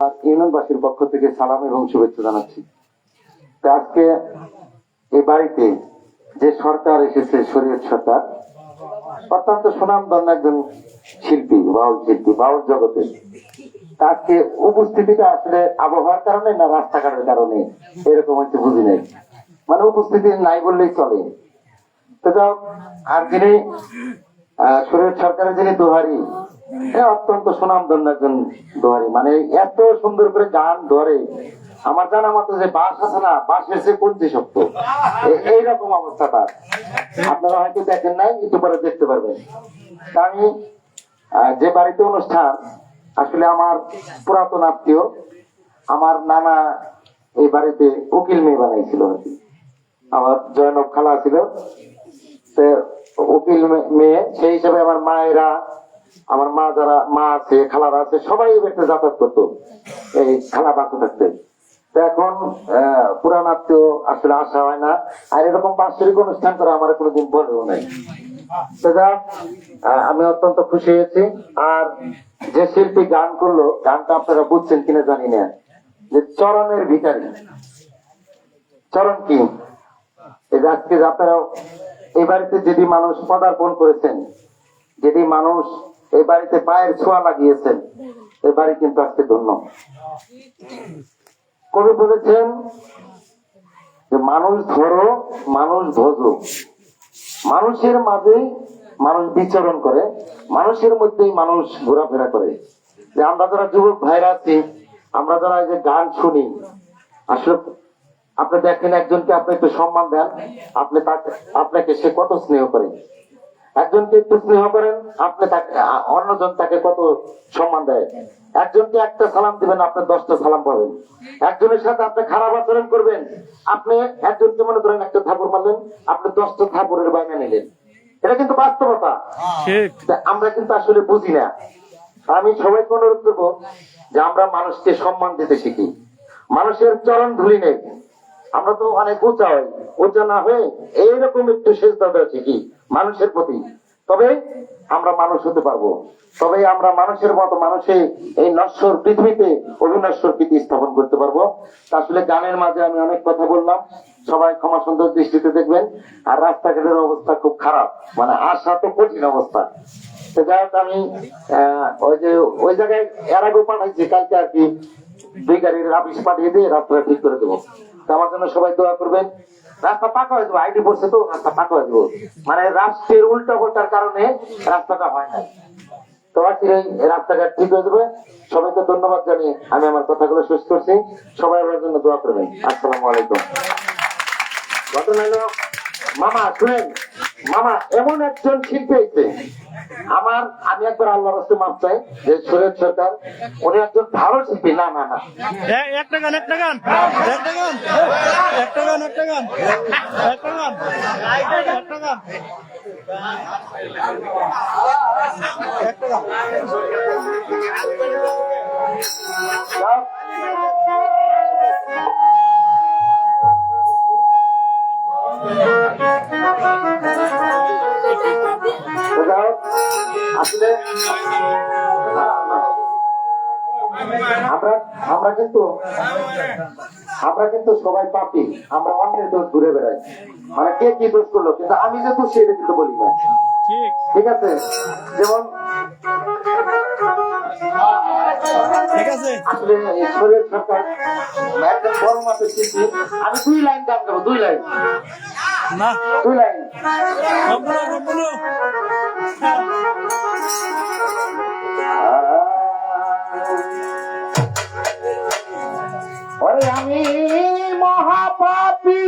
ইউনিয়নবাসীর পক্ষ থেকে সালাম এবং শুভেচ্ছা জানাচ্ছি। আজকে এই বাড়িতে যে সরকার এসেছে, শরীয়ত সরকার, অত্যন্ত সুনামধন্য একজন শিল্পী, বাউল জগতে। আজকে উপস্থিতিটা আসলে আবহাওয়ার কারণে না রাস্তাঘাটের কারণে এরকম হচ্ছে বুঝি নাই, মানে উপস্থিতি নাই বললেই চলে। তো যাও, আর যিনি শরীয়ত সরকারের যিনি দোহারি, অত্যন্ত সুনামধন্য একজন দোহারি, মানে এত সুন্দর করে গান ধরে। আমার জানা মতো যে বাস আছে না, বাস এসে পঞ্চি শক্ত, এইরকম অবস্থাটা। আপনারা হয়তো দেখেন নাই, একটু পরে দেখতে পারবেন। আমি যে বাড়িতে অনুষ্ঠান, আসলে আমার পুরাতন আত্মীয়, আমার নানা এই বাড়িতে উকিল মেয়ে বানাইছিল আর কি। আমার জয়নব খালা ছিল, উকিল মেয়ে, সেই হিসাবে আমার মায়েরা, আমার মা যারা মা আছে, খালারা আছে, সবাই এই বাড়িতে যাতায়াত করতো এই খালা বাঁচতে থাকতে। তো এখন পুরান আত্মীয় আসলে আসা হয় না, আর এরকম বাৎসরিক অনুষ্ঠান করা আমার কোনোদিন বলেও নাই। আমি অত্যন্ত খুশি হয়েছি। আর যে শিল্পী গান করলো, গানটা আপনারা বুঝছেন কিনা জানি না, যে চরণের ভিখারি। চরণ কি? এই আজকে আপনারা এই বাড়িতে যদি মানুষ পদার্পণ করেছেন, যদি মানুষ এই বাড়িতে পায়ের ছোঁয়া লাগিয়েছেন, এই বাড়ি কিন্তু আজকে ধন্য। কবি বলেছেন যে মানুষ ধরো, মানুষ ভোজো, মানুষের মাঝে মানুষ বিচরণ করে, মানুষের মধ্যেই মানুষ ঘোরাফেরা করে। যে আমরা যারা যুবক ভাইরা আছি, আমরা যারা এই যে গান শুনি, আসলে আপনি দেখেন একজনকে আপনি একটু সম্মান দেন, আপনাকে সে কত স্নেহ করে। একজনকে একটু স্নেহ করেন, আপনি তাকে, অন্যজন তাকে কত সম্মান দেয়। একজনকে একটা সালাম দিবেন, আপনি 10টা সালাম পাবেন। একজনের সাথে আপনি খারাপ আচরণ করবেন, আপনি একজনকে মনে করেন একটা থাপড় মারলেন, আপনি 10টা থাপড়ের বায়না নিলেন। এটা কিন্তু বাস্তবতা। আমরা কিন্তু আসলে বুঝি না। আমি সবাইকে অনুরোধ করবো যে আমরা মানুষকে সম্মান দিতে শিখি, মানুষের চরণ ধুলি নেই। আমরা তো অনেক উঁচা না হয়ে এইরকম একটু সেজদা দেওয়া শিখি মানুষের প্রতি, তবে আমরা মানুষ হতে পারবো। তবে আমরা মানুষের মতো মানুষে এই নশ্বর পৃথিবীতে অবিনশ্বর প্রীতি স্থাপন করতে পারবো। আসলে গানের মাঝে আমি অনেক কথা বললাম, সবাই ক্ষমা সুন্দর দৃষ্টিতে দেখবেন। আর রাস্তাঘাটের অবস্থা খুব খারাপ, মানে আসা তো কঠিন অবস্থা। তো যাই হোক, আমি ওই জায়গায় এর আগেও পাঠাইছি, কালকে আর কি 2 গাড়ির আপিস পাঠিয়ে দিয়ে রাস্তাটা ঠিক করে দেবো। আমার জন্য সবাই দোয়া করবেন। রাস্তা পাকা হয়ে যাবো, আইডি পড়ছে তো, রাস্তা পাকা হয়ে যাবো, মানে রাষ্ট্রের উল্টা পাল্টার কারণে রাস্তাটা হয় না। তো রাস্তাঘাট ঠিক হয়ে যাবে। সবাইকে ধন্যবাদ জানিয়ে আমি আমার কথাগুলো শেষ করছি। সবাই আমার জন্য দোয়া করবেন। আসসালামু আলাইকুম। ঘটনা হলো, মামা শুনেন, মামা এমন একজন শিল্পী হয়েছে আমার, আমি একবার আল্লাহর রাস্তে মাপ চাই যে শরীয়ত সরকার, উনি একজন ভালো শিল্পী। না না না, একটা গান আসলে আমরা কিন্তু সবাই পাপি, আমরা অন্যের দোষ ঘুরে বেড়াই, মানে কে কি দোষ করলো, কিন্তু আমি যে দোষ সেটা কিন্তু বলি না। ঠিক আছে, যেমন আসলে শরীয়ত সরকার একজন বড় মাপের শিল্পী। আমি 2 লাইন গান গাবো, 2 লাইন। আমি মহাপাপী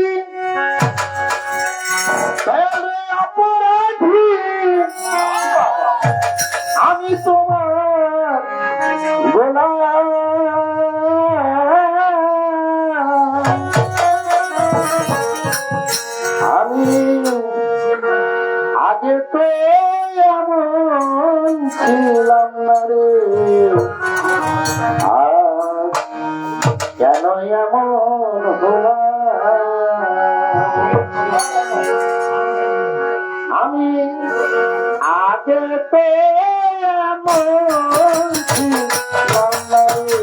অপরাধী, আমি তোমার গোলাম, আমি আগে তো এমন ছিলাম না রে, কেন এমন আমি আগে তো এমন ছিলাম না রে।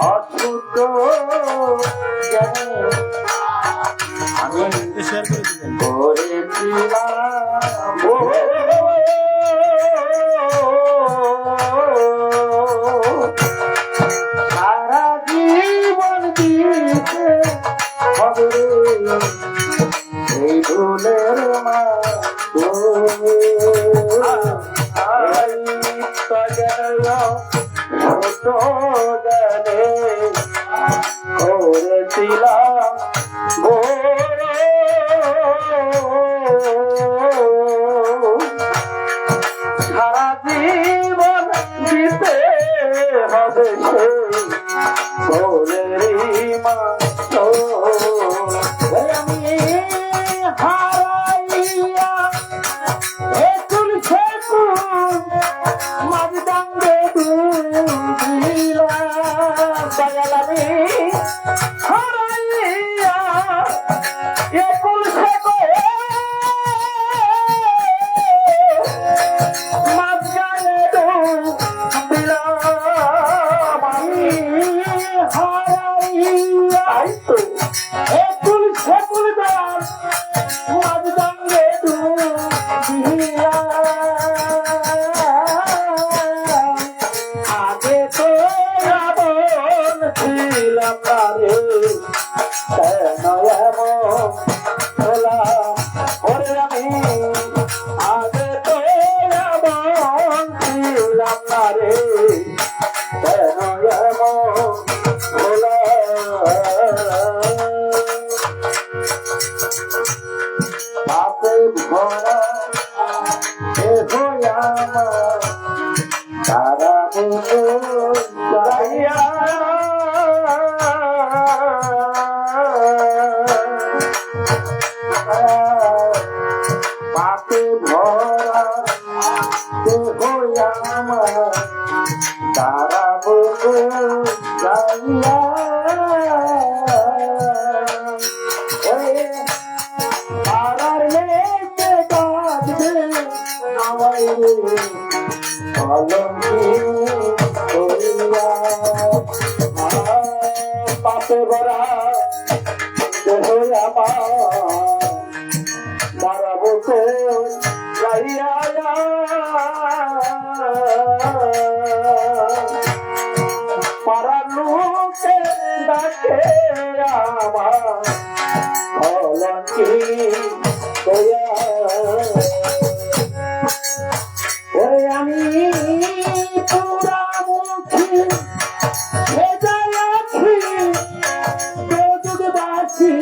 অদ্ভুত জ্ঞানে আমি সারা জীবন দিতে হবে এই ভুলের মা করেছিলাম সারা জীবন দিতে হবে সে ভোলেরই মা আমি হারাইয়া একুল সেকুল মাঝদাঙ্গে ডুবিলাম বাগালামি হারাইয়া একুল সেকুল মাঝখানে ডুবিলাম আমি হারাইয়া একুল সেকুল দাম মাঝদাঙ্গে ডুবিলাম আগে তো রাবণ ছিলাম না রে কেন এমন হলাম ওরে আমি আগে তো রাবণ ছিলাম না রে কেন এমন হলাম পাপে ভরা দেহ আমার সারা যাইয়া পাপে ভরা দেহ আমার সারা যাইয়া পাড়ার মেয়েকে কাঁদবে আমায় পাপে ভরা দেহ আমার দাঁড়াবো তো গাইয়া পাড়ার লোকে ডাকে আমার অলঙ্কি ওই আমি পুরা মুখী ভেজাই আছি বাসি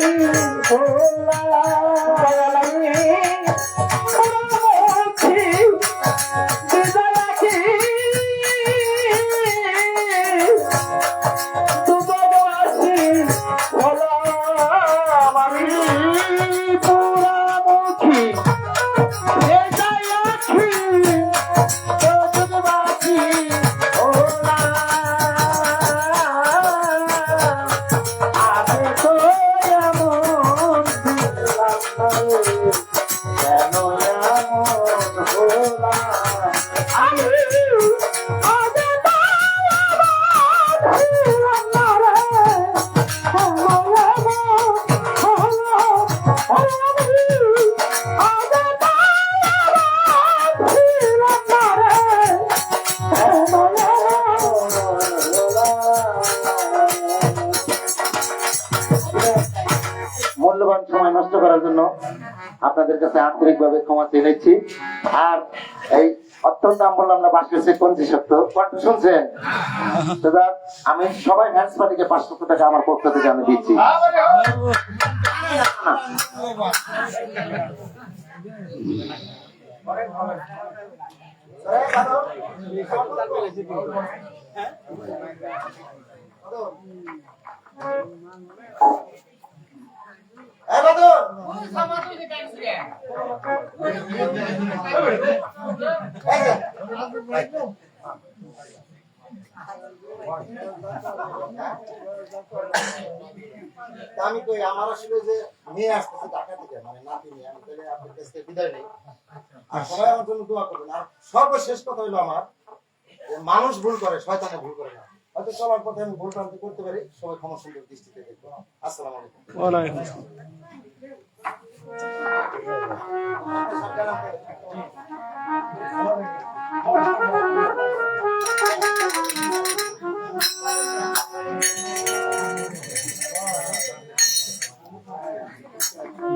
মূল্যবান সময় নষ্ট করার জন্য আপনাদের কাছে আন্তরিকভাবে ক্ষমা চেয়ে নিচ্ছি। আর এই অত্যন্ত দাম বললাম না 550 কণ্ঠ শুনছেন, আমি সবাই ভ্যান্স পার্টিকে 500 টাকা আমার পক্ষ থেকে আমি দিচ্ছি। আমি কই আমার আসলে যে মেয়ে আসতেছে ঢাকা থেকে, মানে নাতি নিয়ে, আমি তাহলে আপনার কাছ থেকে বিদায় নেই। আর সবাই আমার জন্য দোয়া করবেন। আর সর্বশেষ কথা হইলো আমার, মানুষ ভুল করে, শয়তানে ভুল করে না। হয়তো চলার পথে আমি ভুল ভ্রান্তি করতে পারি, সবাই ক্ষমা সুন্দর দৃষ্টিতে দেখবো। আসসালামু আলাইকুম। ওয়ালাইকুম আসসালাম।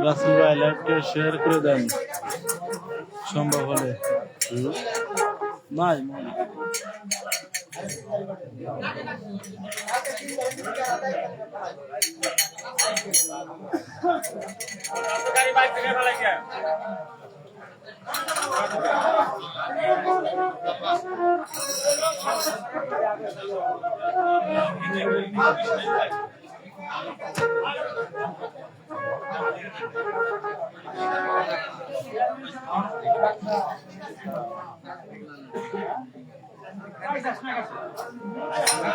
রাসেল ভাই লাইভটা শেয়ার করে দেন সম্ভব হলে। নাই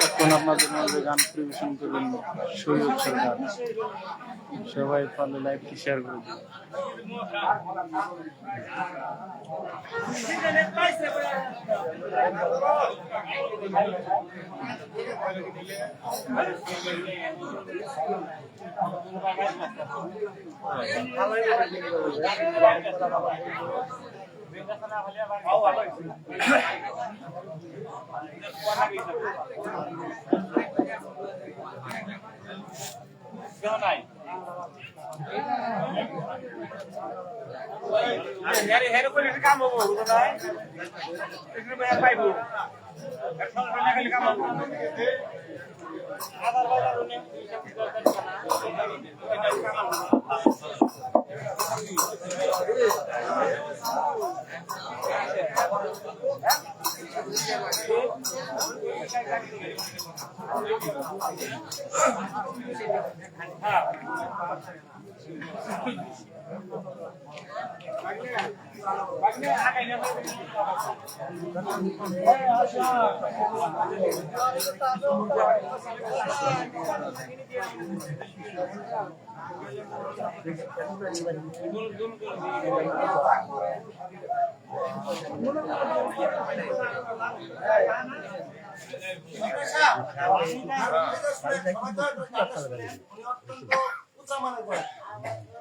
এখন আপনাদের মাঝে গান পরিবেশন করবেন সৈয়দ সরকার। সবাই পারলে লাইভটি শেয়ার করে দিন। কাম হবো পাইব কাম হবো আধার বাজার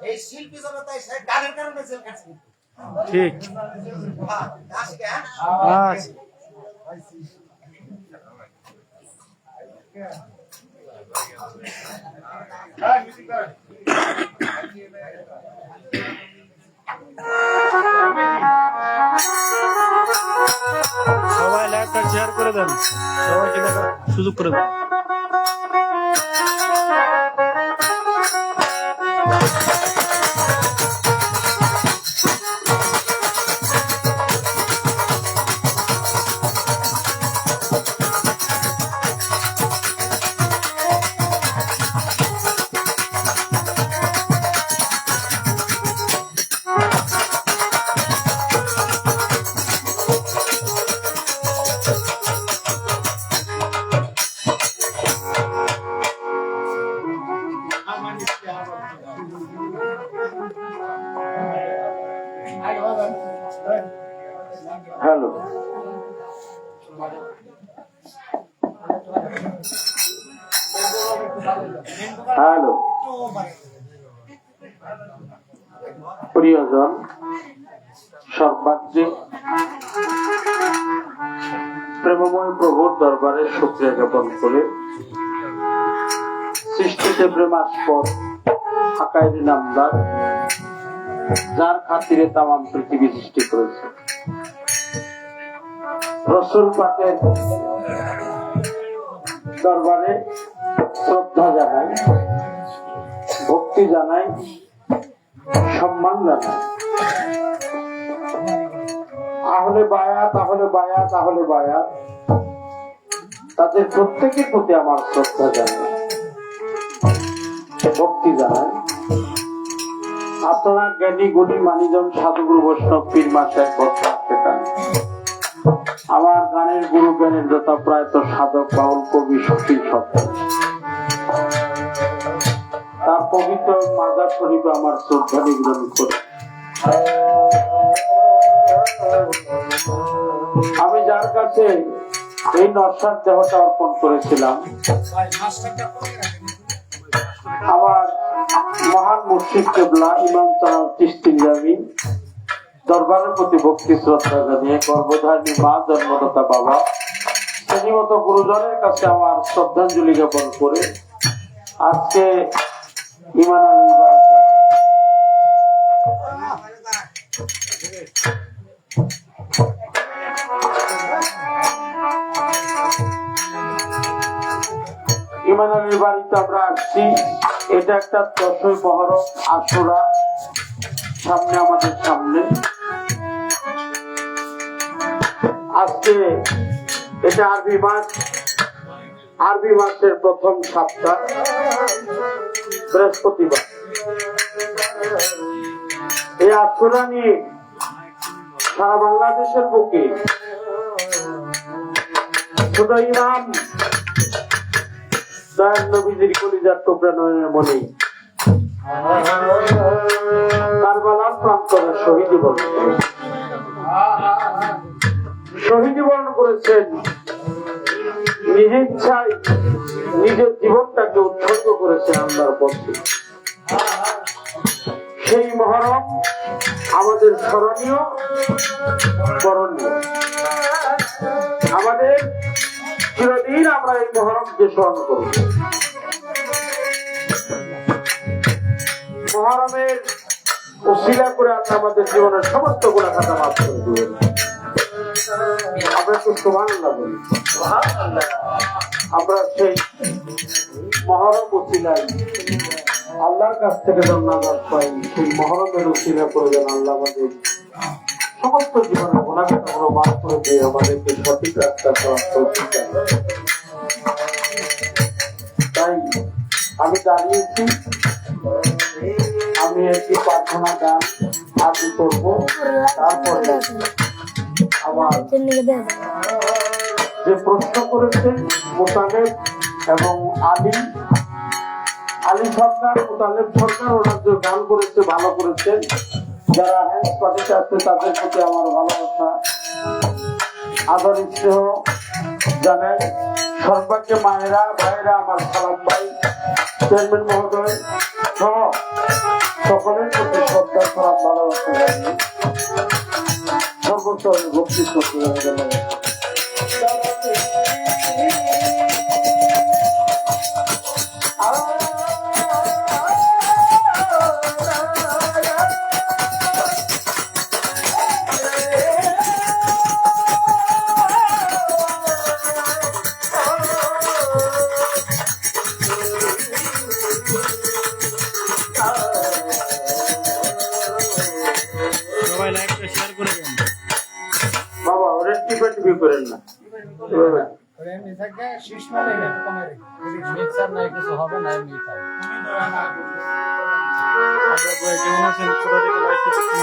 এই শিল্পী জনতায় সে গানের কারণে জেল খাটছে। ঠিক আচ্ছা। সবাই লাইভটা শেয়ার করে দেন, সবাইকে দেখার সুযোগ করে দেন। হ্যালো, হ্যালো প্রিয়জন, সর্বাগ্রে প্রেমময় প্রভুর দরবারে শুকরিয়া জ্ঞাপন করে সৃষ্টিতে প্রেমাস্পদ আকাইরি নামদার, যার খাতিরে তামাম পৃথিবী সৃষ্টি করেছে, রসুল পাকের দরবারে শ্রদ্ধা জানাই, ভক্তি জানাই, সম্মান জানাই। আহলে বায়াত, আহলে বায়াত, আহলে বায়াত, তাদের প্রত্যেকের প্রতি আমার শ্রদ্ধা জানাই, ভক্তি জানাই। আপনারা জ্ঞানী গুণী মানিজন সাধুগুরু বৈষ্ণব পীর মাসায় কথা আমার গানের গুরু জ্ঞানের দাতা প্রায়ত সাধক বাউল কবি শক্তির সত্তা, তার পবিত্র মাজার শরীফে আমার শ্রদ্ধা নিবেদন করে আমি যার কাছে এই নরসার দেহটা অর্পণ করেছিলাম আমার মহান মুর্শিদ কেবলা ইমাম চালাল চিশতি নিজামী দরবারের প্রতি ভক্তি শ্রদ্ধা জানিয়ে গর্ভধারিণী মা জন্মদাতা বাবা শ্রেণীমত গুরুজনের কাছে আমার শ্রদ্ধাঞ্জলি জ্ঞাপন করে আজকে ইমান আলী ইমান আলীর বাড়িতে আমরা আসছি। এটা একটা 10ই মহরম আশুরা সামনে আমাদের সামনে। আজকে এটা আরবি মাসের প্রথম সপ্তাহ বৃহস্পতিবার। এই আশুরা নিয়ে সারা বাংলাদেশের বুকে শুধু ইমাম দয়াল নবীজির কলিজার টুকরা নয়নের মনি কারবালার প্রান্তরে শহীদ বরণ করেছেন। নিজের ইচ্ছায় নিজের জীবনটাকে উৎসর্গ করেছেন আল্লাহর পথে। সেই মহরম আমাদের স্মরণীয় করণীয়। আমাদের চিরদিন আমরা এই মহরমকে স্মরণ করব। মহরমের উসিলা করে আল্লাহ আমাদের জীবনের সমস্ত গুনাহ খাতা মাফ করে দিবেন। আমরা তো সুবহানাল্লাহ বলি। আমরা সেই মহরম উসিলায় আল্লাহর কাছ থেকে জান্নাত পাই। সেই মহরমের উসিলা করে যেন আল্লাহ আমাদের সমস্ত জীবনের গুনাহ খাতাগুলো মাফ করে দিয়ে আমাদেরকে সঠিক রাস্তা প্রাপ্ত করতে। তাই আমি দাঁড়িয়েছি, আমি একটি প্রার্থনা গান আরম্ভ করব। তারপর আমার যে প্রশ্ন করেছেন মোতালেব এবং আলী সরকার, মোতালেব সরকার, ওরা যে গান করেছে ভালো করেছেন। যারা হ্যান্ড পার্টিতে আছে তাদের প্রতি আমার ভালোবাসা আদর স্নেহ জানাই। সর্বাগ্যে মায়েরা ভাইয়েরা আমার সালাম ভাই চেয়ারম্যান মহোদয় সহ সকলের প্রতি শ্রদ্ধা সালাম ভালোবাসা জানিয়ে সর্বোচ্চ ভক্তি শ্রদ্ধা জানাই। বাবা ওরা টিপি করেন না, কেমন আছেন? কোথা থেকে লাইভ জানাবেন।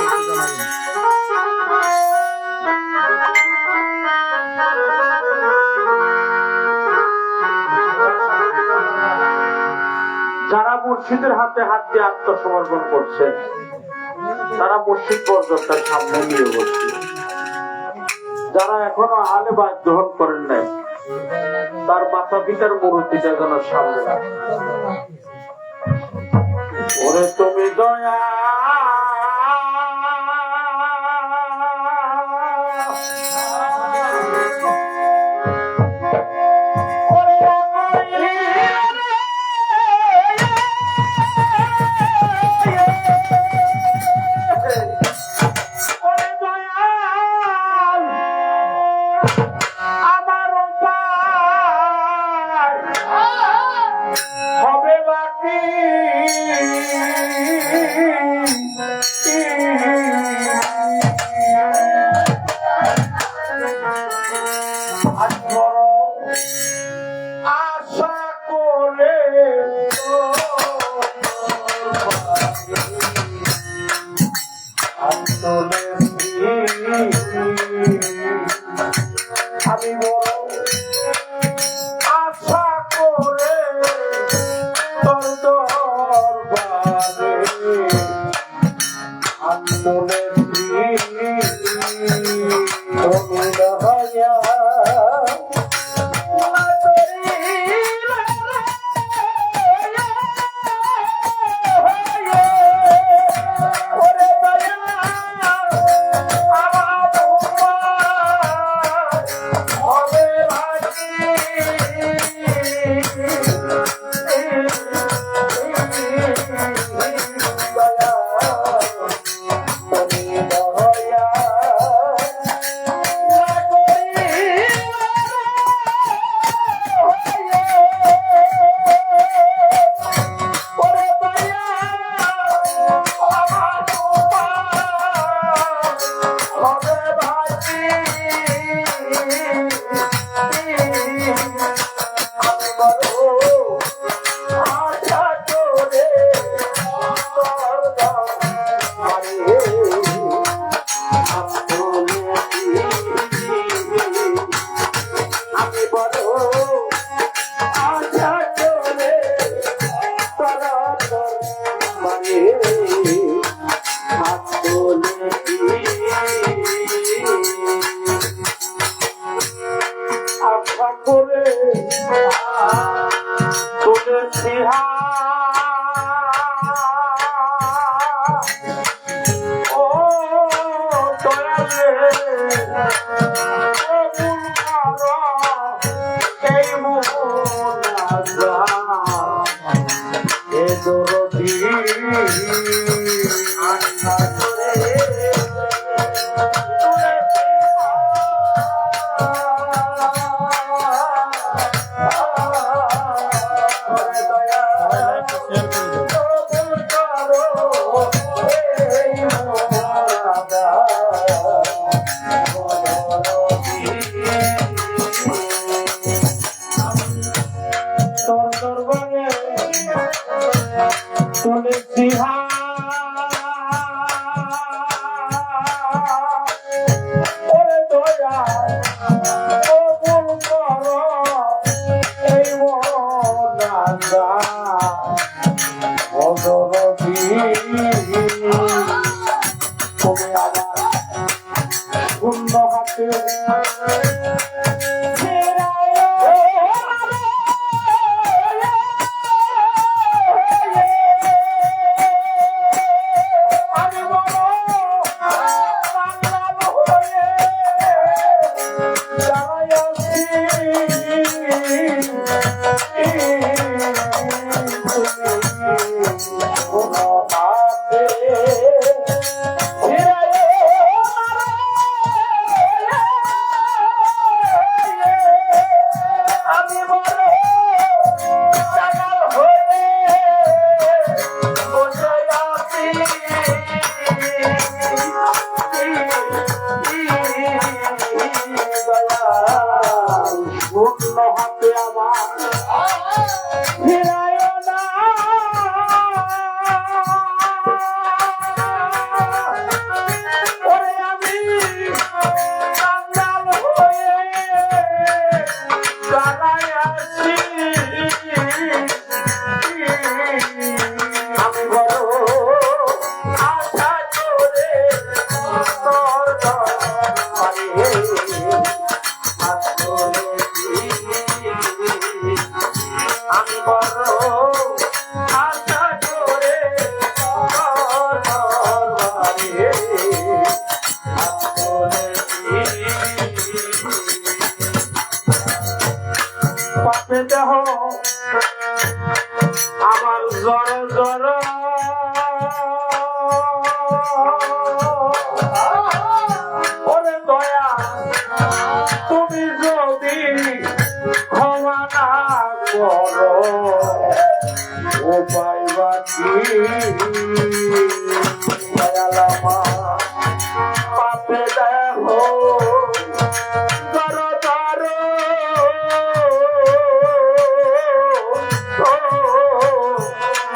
যারা মুর্শিদের হাতে হাত দিয়ে আত্মসমর্পণ করছেন তারা মুর্শিদ পর্যন্তের সামনে নিয়ে বসছে। যারা এখনো আলে বাদ গ্রহণ করেন নাই তার মাতা পিতার মূর্তিটা যেন সামনে রাখে। ওরে তুমি দয়া আমি বড় আশা করে তোর দরবারে আন্দোলন দরদি আশা করে তোর দরবারে তুলেছি ওরে দয়া কবুল করো এই মনাজা অদরদি তুমি আমার শূন্য হাতে দেহ আমার জ্বর জ্বর ওরে দয়া তুমি যদি ক্ষমা না করো উপায় বাকি দয়ালামা পাপে দেহ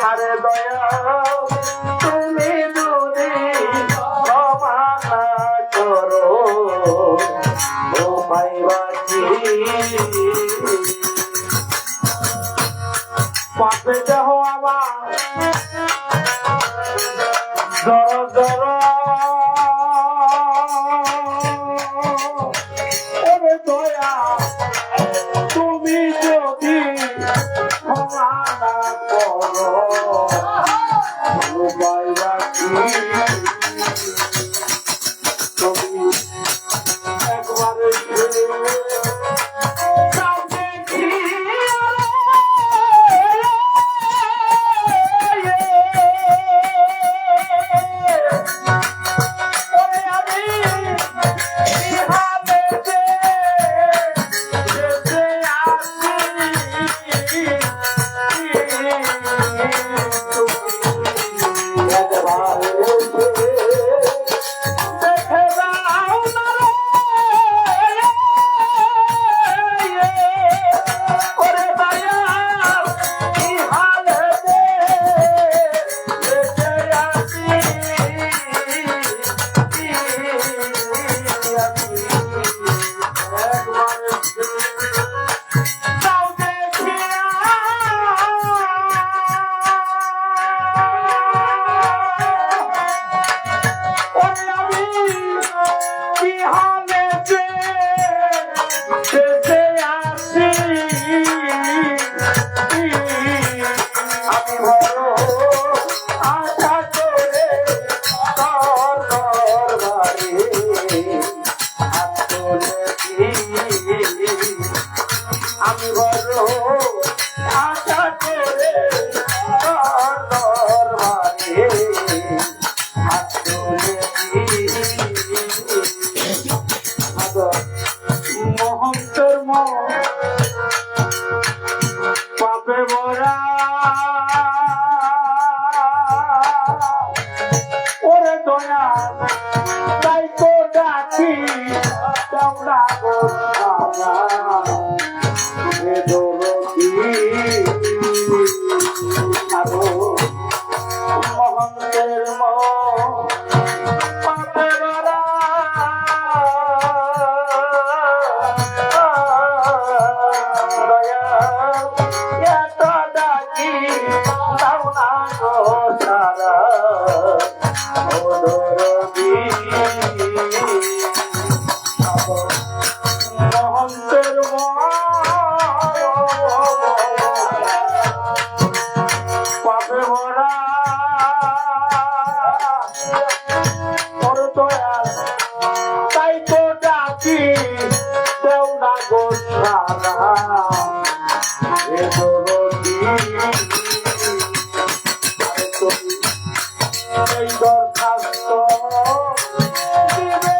আরে দয়া তুমি যদি ক্ষমা না করো উপায় বাকি পাপে দেহ আমার জর জর ওরে দয়া তুমি যদি ক্ষমা না করো উপায় বাকি তুমি একবারে ভরা ওরে দয়া তাই তো ডাকি দাওনা গো সারা হে দরদি আরো মহন্তের পাপে ভরা দয়া এত ডাকি দাওনা গো সারা ও দরদি মহন্তের পাপে ভরা ওর দয়াল তাই তো ডাকি দেও না গো সারা এ দরদি আরে তুমি এই দরখাস্ত দিবে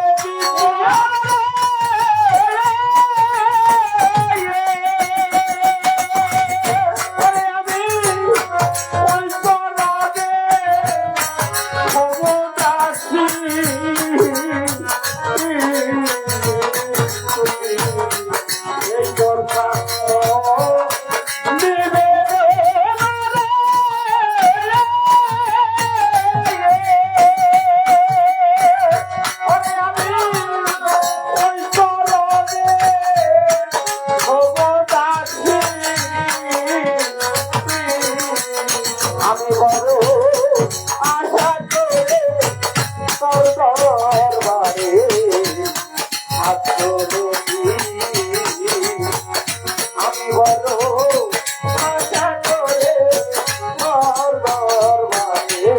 আমি বড় আশা করে তোর দরবারে আমি বড় আশা করে তোর দরবারে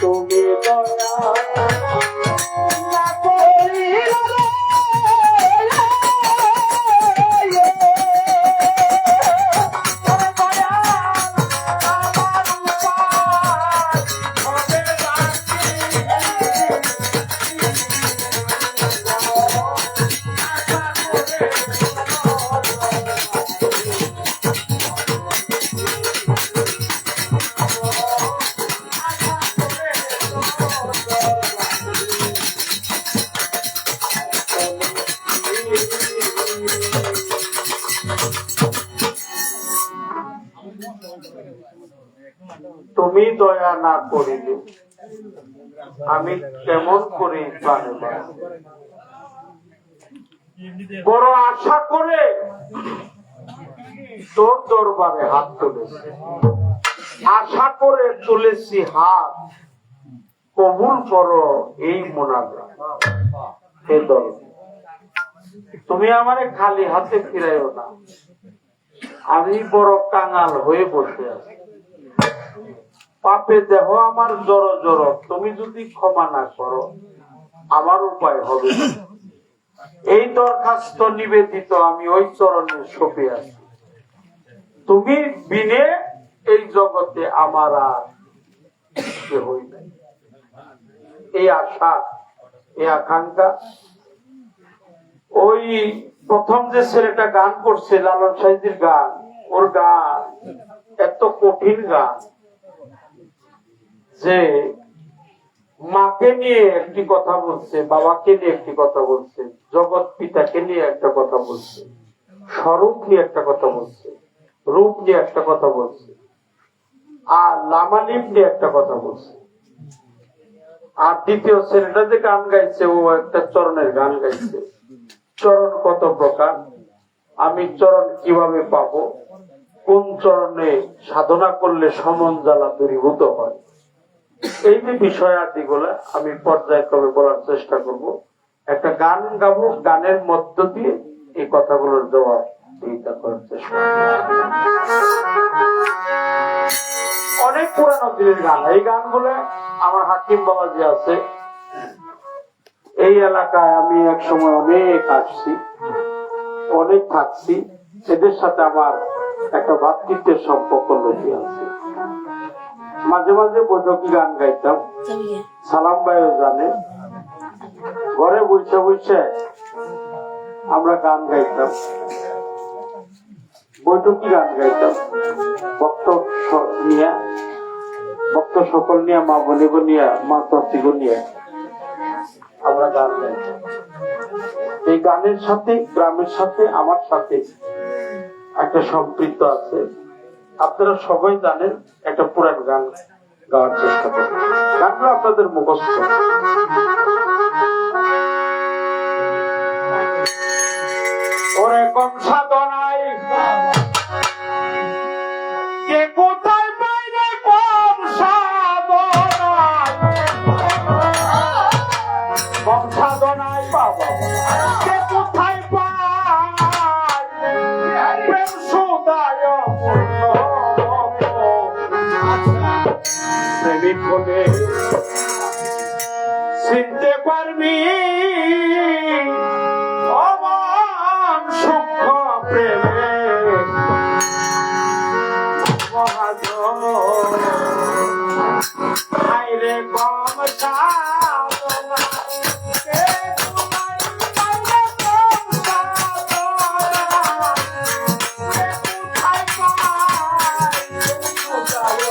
তুমি দয়া না করিলে তুমি দয়া না করিলে আমি কেমন করে বাঁচব? বড় আশা করে তোর দরবারে হাত তুলেছি, আশা করে তুলেছি হাত, কবুল করো এই মোনাজাত। হে দরদ, তুমি আমারে খালি হাতে ফিরাইও না, আমি বড় কাঙাল হয়ে বসে আছি, পাপে দেহ আমার জড় জড়, তুমি যদি ক্ষমা না করো আমার উপায় হবে না। এই দরখাস্ত নিবেদিত আমি ওই চরণে সঁপে আছি, তুমি বিনে এই জগতে আমার আর হই নাই। এই আশা, এই আকাঙ্ক্ষা, ওই প্রথম যে ছেলেটা গান করছে লালন সাহিত্যের গান, ওর গান এত কঠিন গান যে মাকে নিয়ে একটি কথা বলছে, বাবাকে নিয়ে একটি কথা বলছে, জগৎ পিতাকে নিয়ে একটা কথা বলছে, স্বরূপ নিয়ে একটা কথা বলছে, রূপ নিয়ে একটা কথা বলছে, আর লামালিপ নিয়ে একটা কথা বলছে। আর দ্বিতীয় ছেলেটা যে গান গাইছে ও একটা চরণের গান গাইছে, চরণ কত প্রকার, আমি চরণ কিভাবে পাবো, কোন চরণে সাধনা করলে সমন জ্বালা দূরীভূত হয়, এই যে বিষয়াদি গুলা আমি পর্যায়ক্রমে বলার চেষ্টা করব। একটা গান গাবো, গানের মধ্য দিয়ে এই কথাগুলোর জবাব দিতে করার চেষ্টা করব। অনেক পুরানো দিনের গান, এই গানগুলো আমার হাকিম বাবা যে আছে এই এলাকায়, আমি এক সময় অনেক আসছি, অনেক থাকছি, এদের সাথে আমার একটা ভাতৃত্বের সম্পর্ক লেগে আছে। মাঝে মাঝে বৈঠকি গান গাইতাম, সালাম ভাইও জানে, ঘরে বসে বসে আমরা গান গাইতাম, বৈঠকি গান গাইতাম, ভক্ত সকল নিয়ে, মা বোনেগো নিয়ে, মা চাচিগো নিয়ে আমরা গান গাইতাম। এই গানের সাথে গ্রামের সাথে আমার সাথে একটা সম্পৃক্ত আছে। আপনারা সবাই জানেন, একটা পুরান গান গাওয়ার চেষ্টা করেন, গানগুলো আপনাদের মুখস্থ। ওরে কম সাধনায় কে কোথায় পাইলে, কম সাধনায়, কম সাধনায় বাবা কে কোথায় পায় প্রেম সুদায় পূর্ণ প্রেমিক হলে চিনতে পারবি অমান সুখ প্রেমে মহাজন হাইরে কম সাধনা কে কোথায় পাইলে, কম সাধনা কে কোথায় পায় সুদায়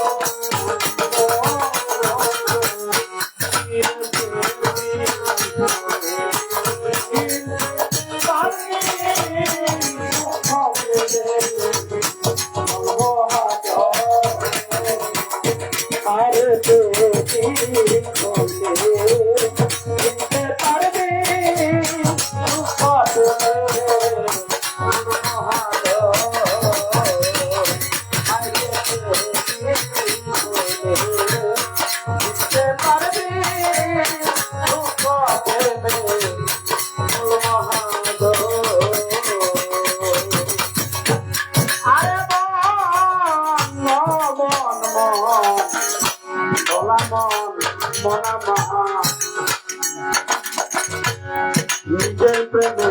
নিজের প্রেমে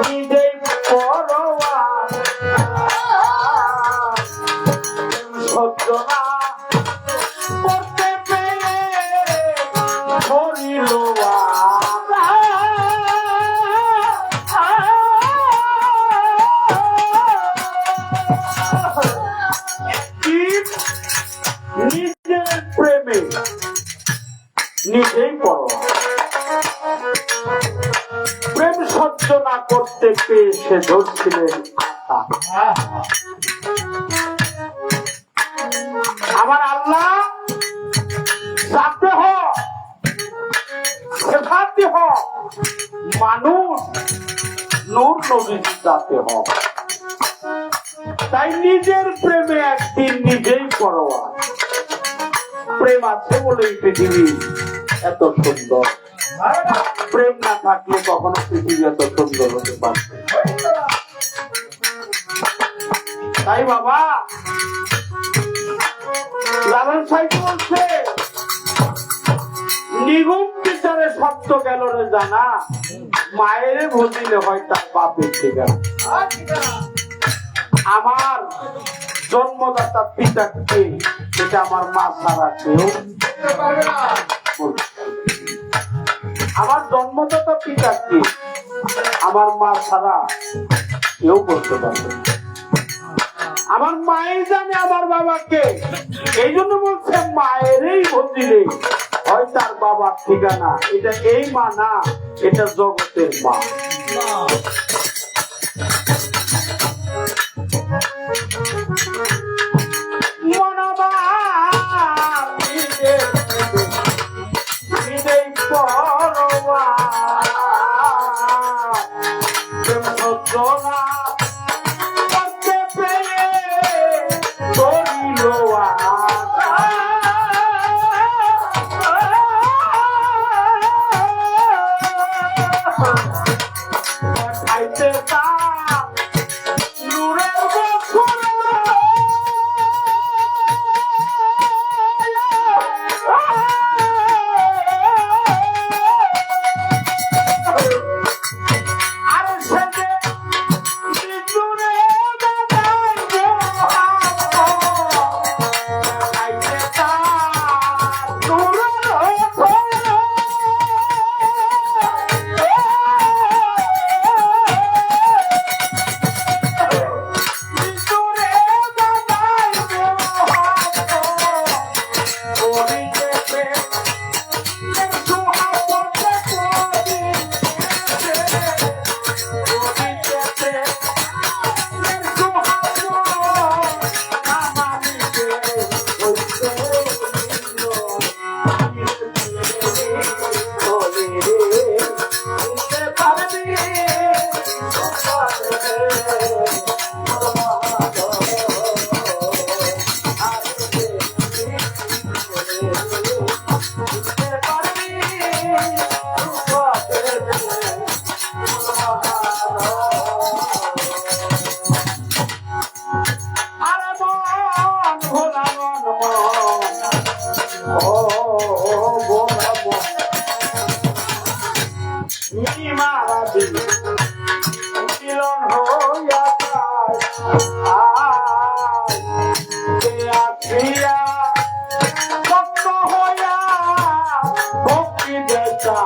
নিজেই পরোয়া সহ্য না করতে পেরে ধরিল নিজের প্রেমে নিজেই পরোয়া, প্রেম সহ্য না করতে পেয়ে সে ধরছিলেন আশা। আমার আল্লাহ জানতে শেখাতে মানুষ নূর নবী জানতে তাই নিজের প্রেমে একদিন নিজেই পরোয়া। প্রেম আছে বলে এই পৃথিবী এত সুন্দর, প্রেম না থাকলে কখনো পৃথিবী এত সুন্দর হতে পারবে। তাই বাবা লালন সাহেব বলছে, নিগুম বিচারে সত্য গেল রে জানা, মায়ের ভজিলে হয় তার বাপের ঠিকানা। আমার জন্মদাতা পিতাকে, এটা আমার মা ছাড়া কেউ, আমার জন্মদাতা পিতাকে আমার মা ছাড়া কেউ বলতে পারবে। আমার মায়ের জানে আমার বাবাকে, এই জন্য বলছে মায়েরই ভজিলে হয় তার বাবার ঠিকানা। এটা এই মা না, এটা জগতের মা। আদি মিলন হইয়া যায় ভক্ত হইয়া ভক্তি দেশা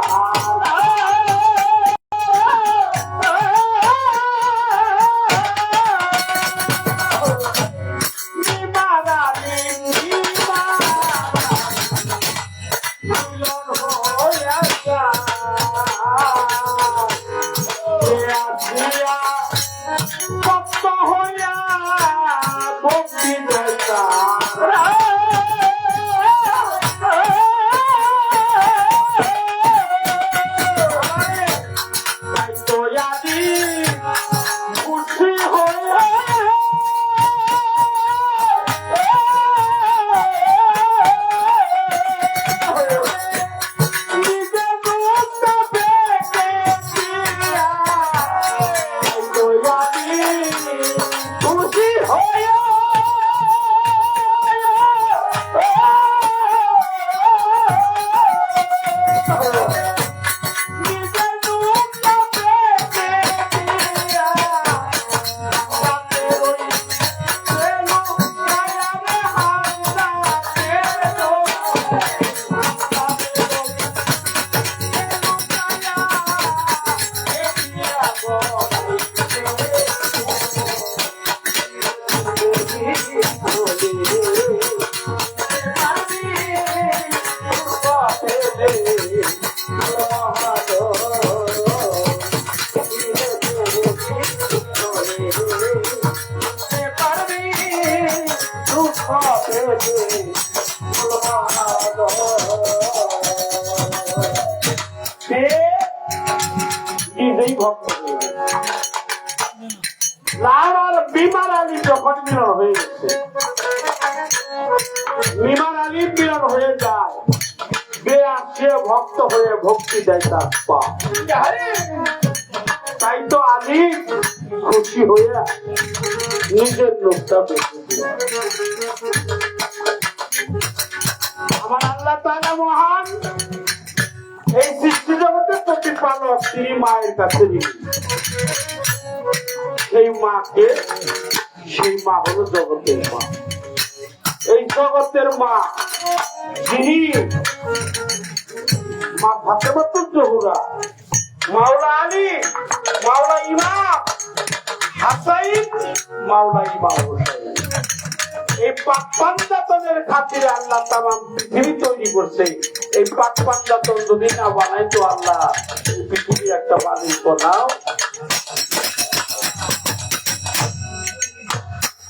বিমান আলী যখন মিলন হয়ে গেছে, বিমান আলী মিলন হয়ে যায়, সে ভক্ত হয়ে ভক্তি দেয় তার পা। তাই তো আলী খুশি হয়ে নিজের লোকটা বেঁচে দিল। আমার আল্লাহ তাআলা মহান, এই সৃষ্টি জগতের প্রতিপালক তিনি মায়ের কাছে দিলেন। সেই মাকে, সেই মা হলো জগতের মা। এই জগতের মা যিনি মা ফাতেমাতুজ জোহরা, মাওলা আলী, মাওলা ইমাম হাসাইন, মাওলা ইমাম হোসেন, এই পাক পাঞ্জাতনের খাতিরে আল্লাহ তামাম পৃথিবী তৈরি করছে। এই পাক পাঞ্জাতন যদি না বানাইতো আল্লাহ, এই পৃথিবী একটা মালিক বানাও।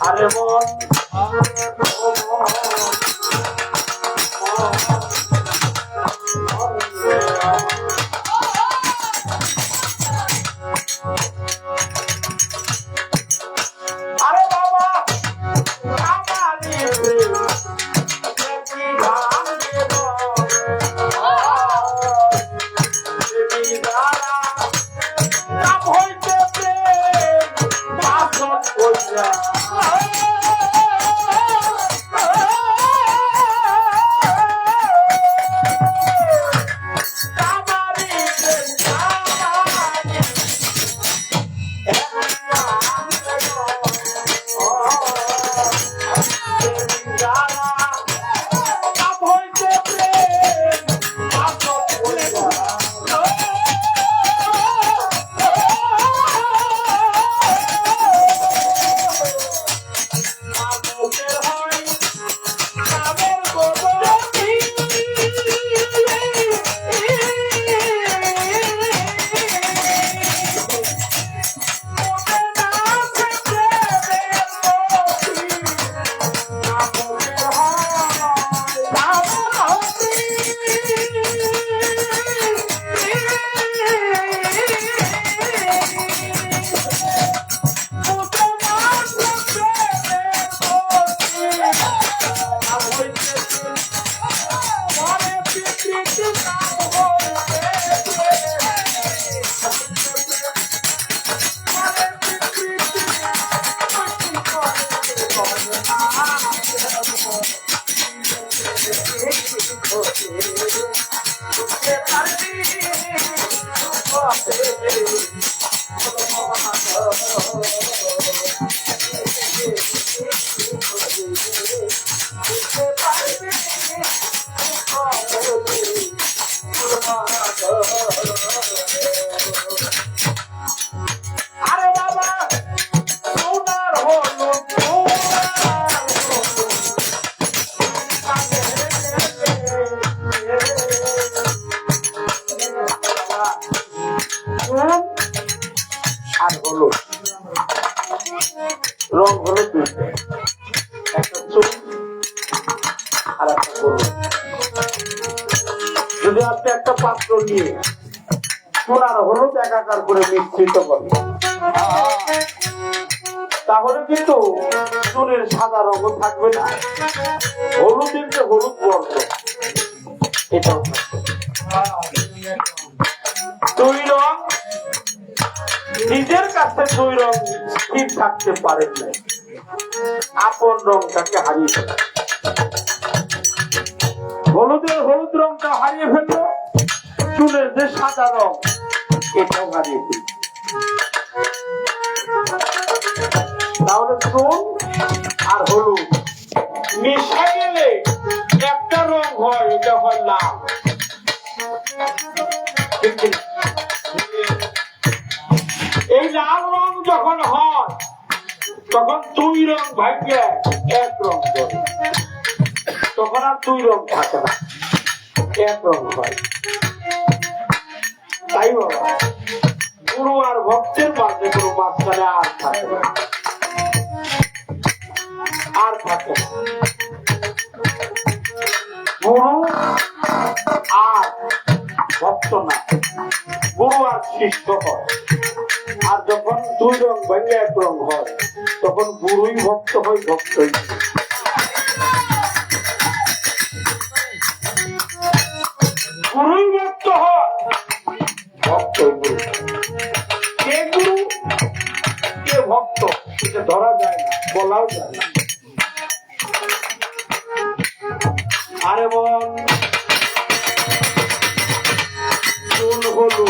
আরে মন আরে বাবা চুন আর হলুদ, রং হলো দুইটা, একটা চুন আর একটা হলুদ। যদি আপনি একটা পাত্র নিয়ে চুন আর হলুদ একাকার করে মিশ্রিত করেন, তাহলে কিন্তু চুনের সাদা রঙ থাকবে না, হলুদের যে হলুদ বর্ণ এটাও থাকবে। দুই রং নিজের কাছে দুই রং স্থির থাকতে পারেন না, আপন রংটাকে হারিয়ে ফেলে। হলুদের হলুদ রংটা হারিয়ে ফেললো, চুলের যে সাদা রং এটাও হারিয়ে ফেলল। তাহলে চুন আর হলুদ মিশে গেলে একটা রং হয়, এটা হয় লাল। এই লাল রং যখন হয় তখন দুই রং ভাগ্যে এক রং করে, তখন আর দুই রং থাকে না, এক রং হয়। তাই বাবা গুরু আর ভক্তের মাঝে কোনো মাঝখানে আর থাকে না, আর থাকে না। গুরু আর ভক্ত না, গুরু আর শিষ্য হয়। আর যখন দুই রং ভেঙে এক রং হয় তখন গুরুই ভক্ত হয়, ভক্তই গুরুই ভক্ত হয়, ভক্ত গুরু। কে গুরু কে ভক্ত এটা ধরা যায় না, বলাও যায় না। আরে বল চুল হলো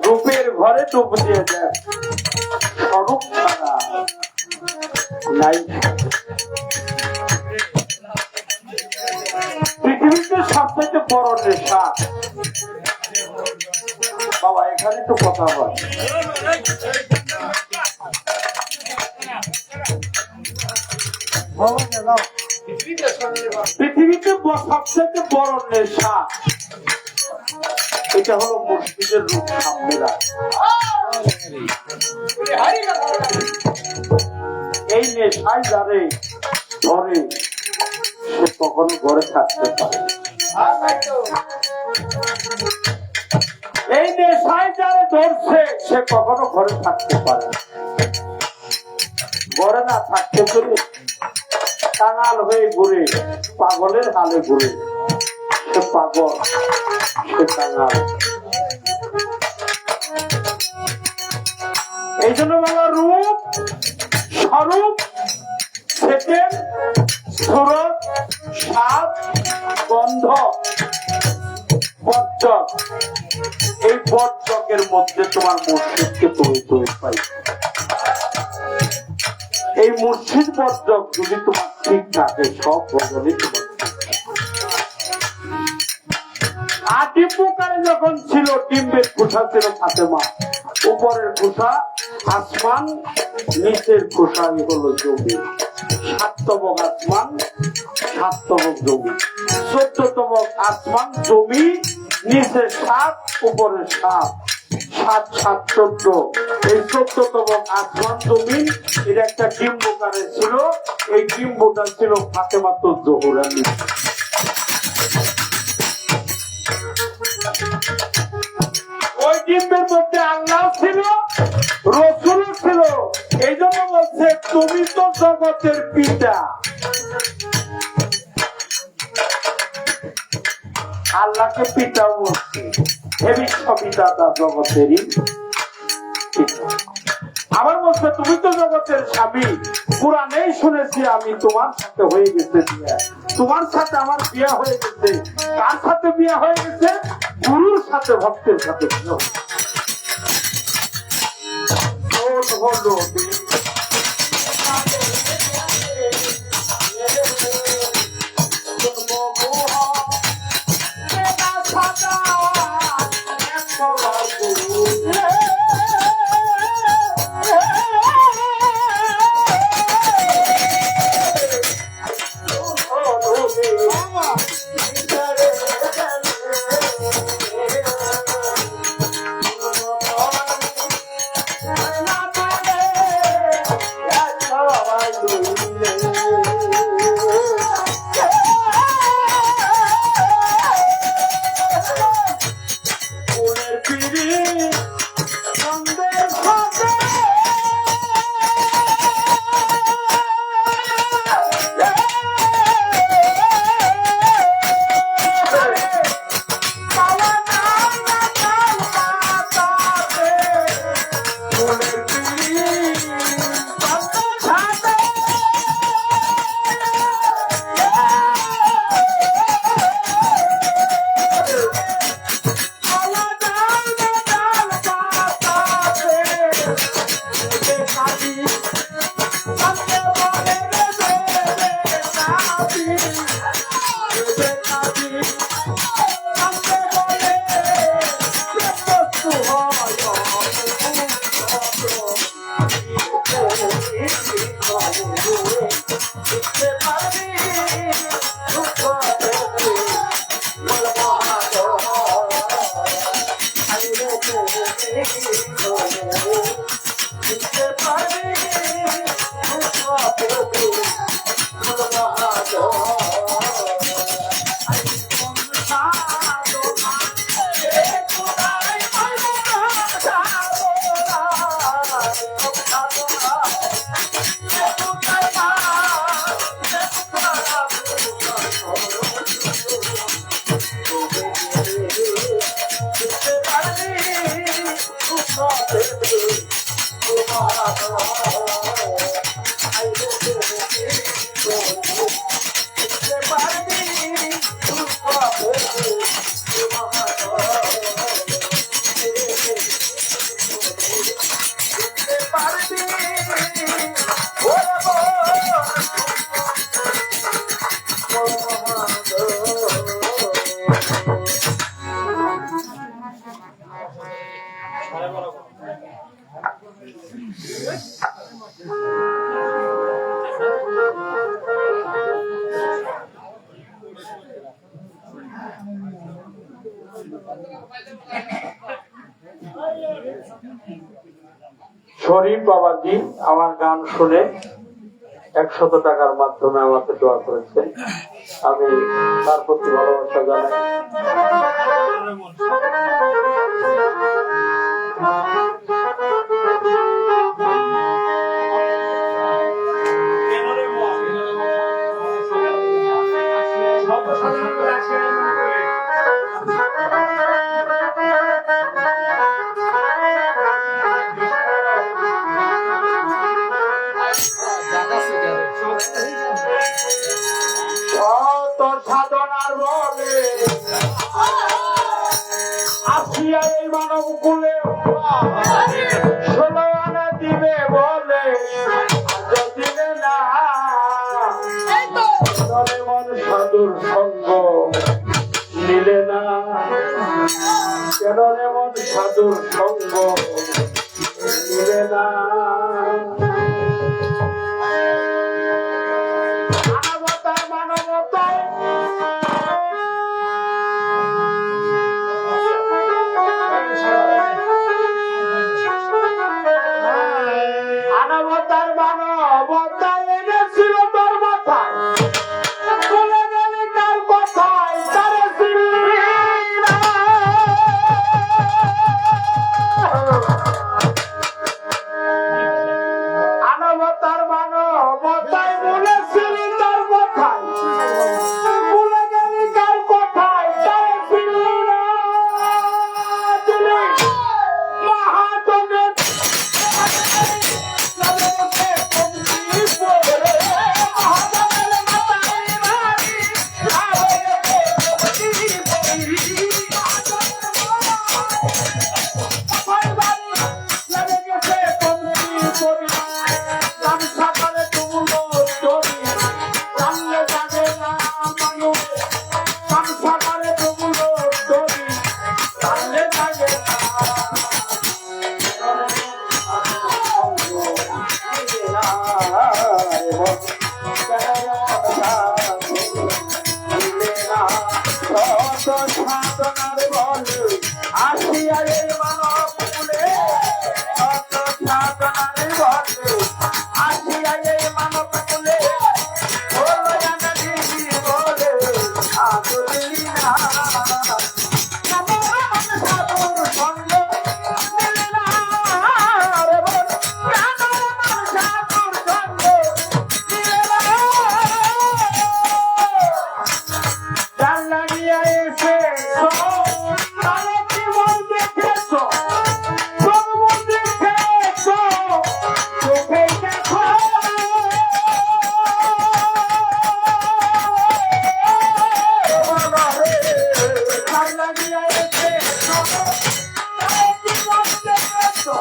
রূপের ঘরে ডুব দিয়ে দেয়, স্বরূপ ছাড়া নাই। পৃথিবীতে সবথেকে বড় নেশা বাবা, এখানে তো কথা হয়। পৃথিবীতে সবথেকে বড় নেশা এটা হলো মসজিদের রূপ সামনে রাখা। এই নেশায় যারে ধরে সে কখনো ঘরে থাকতে পারে, এই নেশায় যারে ধরছে সে কখনো ঘরে থাকতে পারে। ঘরে না থাকতে পেরে কাঙাল হয়ে ঘুরে, পাগলের হালে ঘুরে। সে পাগল, সে কাঙাল। এই জন্য বলা রূপ, স্বরূপ, সেকেন্ড, সুরত, স্বাদ, গন্ধ, পর্যক। এই পর্যকের মধ্যে তোমার মুর্শিদকে তুমি পাই। এই মুর্শিদ পর্যক যদি তোমার ঠিক থাকে, সব ভজনই তোমার। আদি প্রকারে যখন ছিল, ডিম্বের খোসা ছিল ফাতেমা, উপরের খোসা আসমান, নিচের খোসাই হলো জমি। সাততবক আসমান, সাততবক জমি। 14তবক আসমান জমি, নিচে 7, উপরে 7, 7 7 14। এই 14তবক আসমান জমি এর একটা ডিম্বকারে ছিল। এই ডিম্বটা ছিল ফাতেমা তো জোহরা। ওই ডিম্বের মধ্যে আল্লাহ ছিল, রসুল ছিল। এই জন্য বলছে তুমি তো জগতের পিতা। আল্লাহকে পিতা বলছে, হে বিশ্বপিতা জগতেরই পিতা। আবার বলছে তুমি তো জগতের স্বামী। কোরআনেই শুনেছি আমি তোমার সাথে হয়ে গেছে বিয়ে, তোমার সাথে আমার বিয়ে হয়ে গেছে। কার সাথে বিয়ে হয়ে গেছে? গুরুর সাথে, ভক্তের সাথে বিয়ে হয়েছে। শরীফ বাবাজি আমার গান শুনে 100 টাকার মাধ্যমে আমাকে দোয়া করেছেন। আমি তার প্রতি ভালোবাসা জানাই। করে বলে দিলে না দলে মন সাধুর সঙ্গ নিলে না কেন এমন সাধুর সঙ্গ নিলে না মানবতায় মানবতায় মানবতার মানবতায় এনেছিল তোর মাথায় চলে গেলি তার কথায় তারে চিনলি না। মানবতার মানবতায় বলেছিলি তার কথায় ভুলে গেলি তার কথায় তারে চিনলি না। তুমি মহাজনের আসিয়া এই মানব কুলে সাধনার বলে আসিয়া এই মানব কুলে বলে আদরি না সাধুর সঙ্গ নিলে না রে বল সাধুর সঙ্গ নিলে না জান লাগিয়া এসে তারে জীবন দেখেছো প্রভু দেখেছো চোখে দেখো জান লাগিয়া এসে তারে জীবন দেখেছো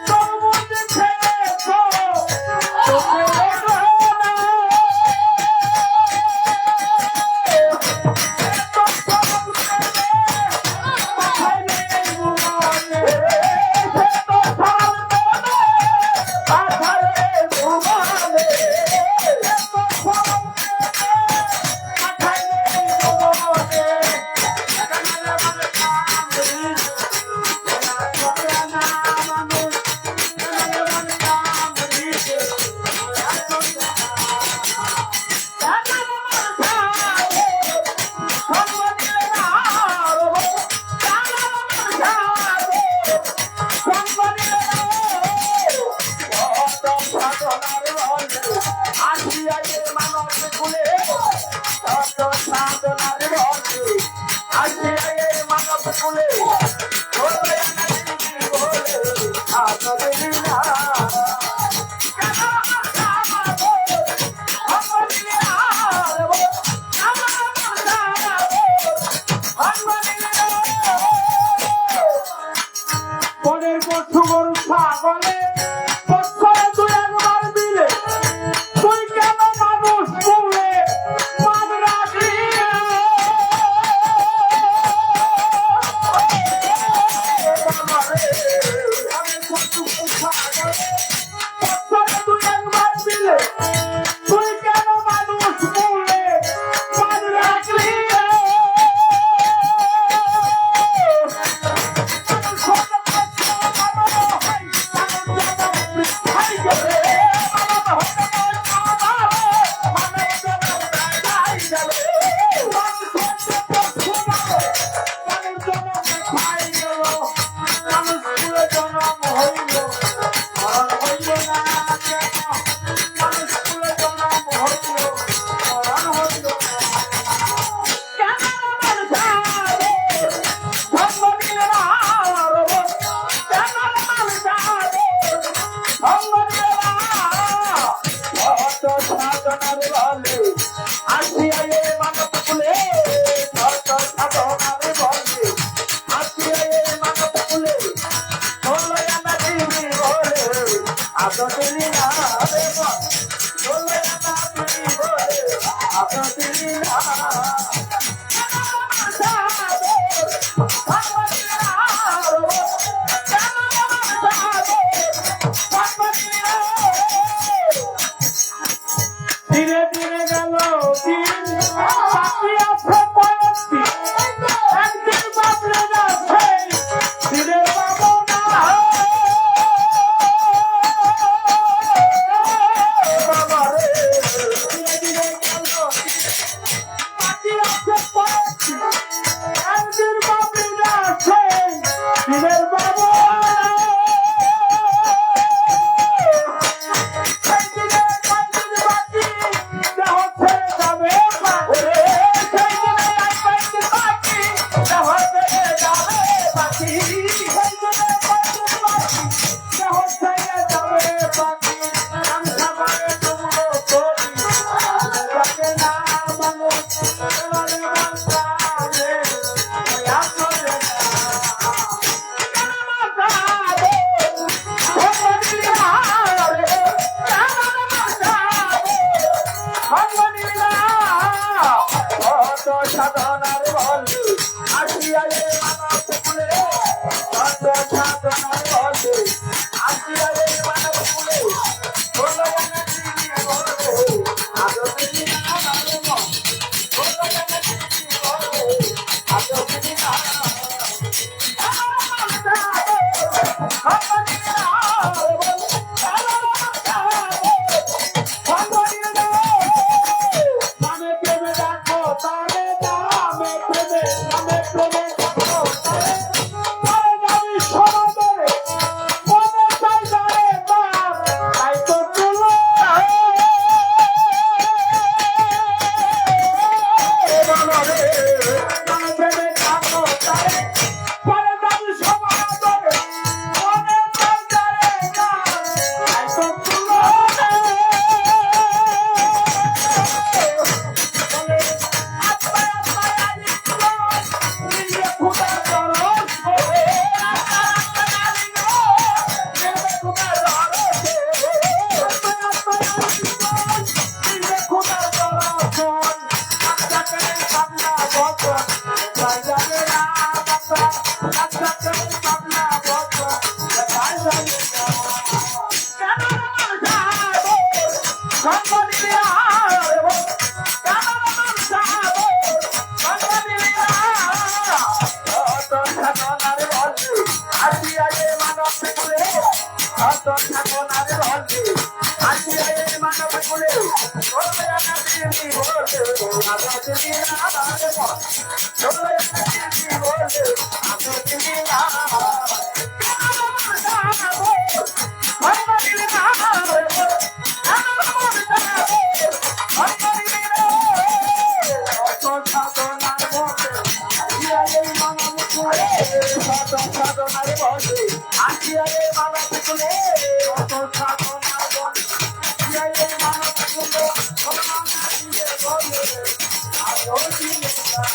প্রভু দেখেছো চোখে দেখো পরের পশু গরু ছাগলে বছরে দুই একবার দিলে তুই কেন মানুষ বলে মান রাখলি বছরে দুই একবার দিলে তুই কেন মানুষ বলে মান রাখলি আদর দিলি না রে মন চলে না তুমি বলে আদর দিলি না ধীরে ধীরে গেল দিন বাকি আছে পয়সি একদিন বাবলে যাচ্ছে ধীরে পাবো না বাবা রে ধীরে ধীরে গেল বাকি আছে পয়সি একদিন বাবলে যাচ্ছে ধীরে পাবো সাধনার বন্ধু আসিয়া মানব কুলে সাধনার বন্ধু আসিয়া মানব কুলে বলো আদর দিলি না রে মন বলো আদর দিলি না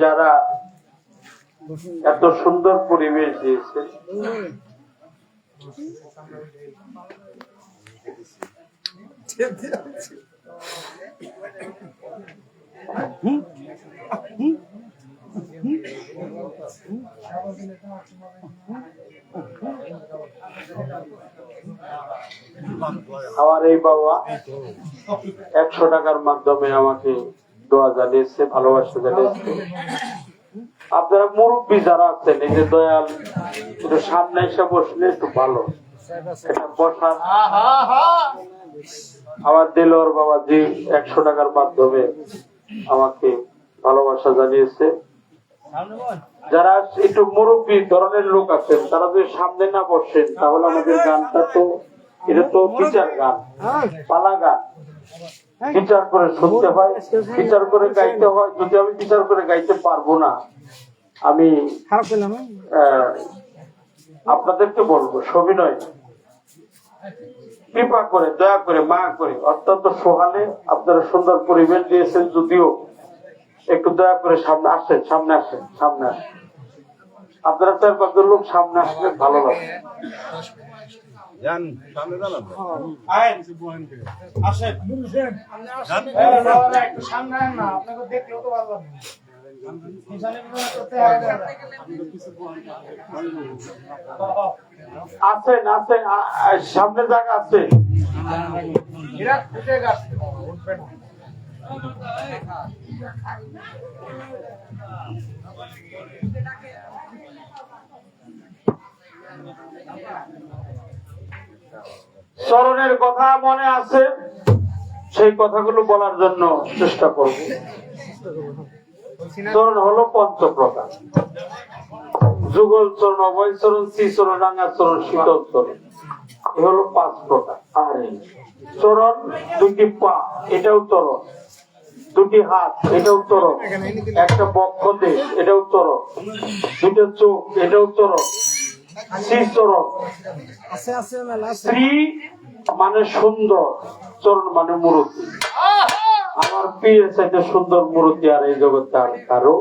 যারা এত সুন্দর পরিবেশ দিয়েছে আমার এই বাবা 100 টাকার মাধ্যমে আমাকে দোয়া জানিয়েছে, ভালোবাসা জানিয়েছে। আপনারা মুরব্বী যারা আছেন, এই যে দয়াল একটু সামনে এসে বসলে একটু ভালো, এটা বসার। আমার দেলোয়ার বাবাজি 100 টাকার মাধ্যমে আমাকে ভালোবাসা জানিয়েছে। যারা একটু মুরব্বী ধরনের লোক আছেন, তারা যদি সামনে না বসেন, তাহলে আমাদের গানটা তো এটা তো বিচার গান, পালা গান, বিচার করে শুনতে হয়, বিচার করে গাইতে হয়। যদি আমি বিচার করে গাইতে পারবো না, আমি আপনাদেরকে বলবো সবিনয় কৃপা করে দয়া করে মায়া করে অত্যন্ত সহালে আপনারা সুন্দর পরিবেশ দিয়েছেন, যদিও একটু দয়া করে সামনে আসেন, সামনে আসেন, সামনে আসেন। আপনারা 4-5 লোক সামনে আসলে ভালো লাগে। আসেন আসেন, সামনে জায়গা আছে। চরণের কথা মনে আছে, সেই কথাগুলো বলার জন্য চেষ্টা করব। চরণ হলো 5 প্রকার: যুগল চরণ, অভয় চরণ, শ্রীচরণ, রাঙা চরণ, শীতল চরণ। এ হলো 5 প্রকার। চরণ 2টি পা, এটাও চরণ। 2টি হাত, এটাও চরণ। একটা বক্ষ দেশ, এটাও চরণ। 2টা চোখ, এটাও চরণ। শ্রীচরণ, শ্রী মানে সুন্দর, চরণ মানে মূর্তি। আমার পীরের চাইতে সুন্দর মূর্তি আর এই জগতে আর কারো।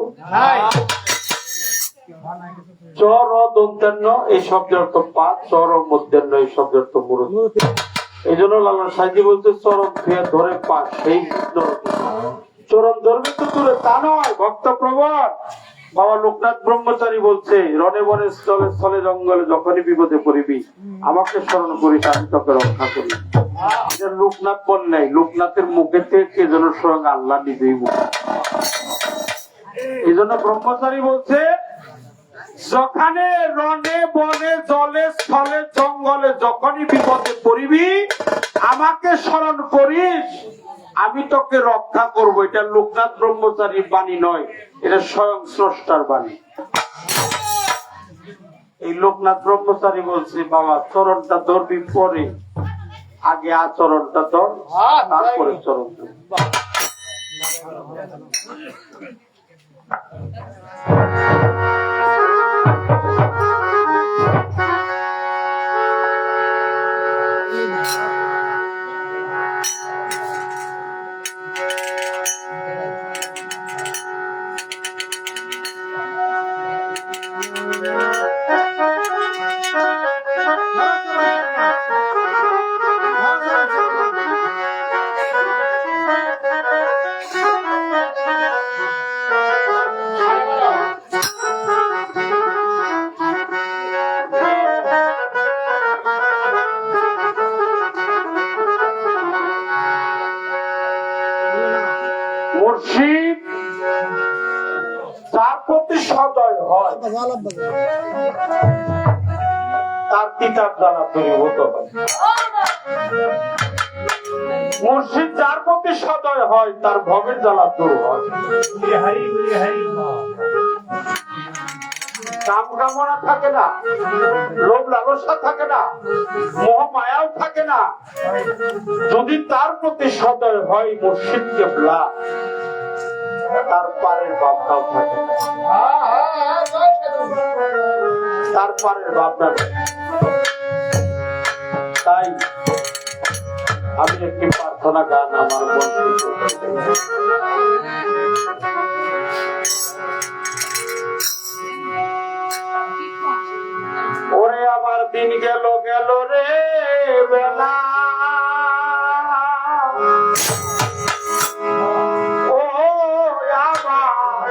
চর ও দন্তান্ন এই শব্দের অর্থ পা, চর ও মধ্যাহ্ন এই শব্দের অর্থ মূর্তি। এই জন্য লালন সাহেব বলছে চরণ ধুয়ে ধরে পা, সেই চরণ ধরবে তো দূরে তা নয়, ভক্ত প্রবর। বাবা লোকনাথ ব্রহ্মচারী বলছে, রণে বনে স্থলে স্থলে জঙ্গলে যখনই বিপদে পড়িবি আমাকে স্মরণ করিস, আমি তোকে রক্ষা করি। এটা লোকনাথ বল নাই, লোকনাথের মুখে থেকে যেন স্বয়ং আল্লাহ নিজেই মুখ। এই জন্য ব্রহ্মচারী বলছে, যখানে রণে বনে জলে স্থলে জঙ্গলে যখনই বিপদে পড়িবি আমাকে স্মরণ করিস, আমি তোকে রক্ষা করব। এটা লোকনাথ ব্রহ্মচারীর বাণী নয়, এটা স্বয়ং স্রষ্টার বাণী। এই লোকনাথ ব্রহ্মচারী বলছে, বাবা চরণটা ধরবি পরে, আগে আচরণটা ধর, তারপরে চরণ ধর। মুর্শিদ যার প্রতি সদয় হয় তার তিতার জ্বালা দূরীভূত হয়। মুর্শিদ যার প্রতি সদয় হয় তার ভবের জ্বালা দূর হয়। কাম কামনা থাকে না, লোভ লালসা থাকে না, মোহ মায়াও থাকে না। যদি তার প্রতি সদয় হয় মুর্শিদ কেবলা, তার পারের ভাবনাও থাকে না, তার পারের ভাবনা। তাই আমি একটি প্রার্থনা গান আমার মন ওরে আমার দিন গেল গেল রে বেলা, ও আমার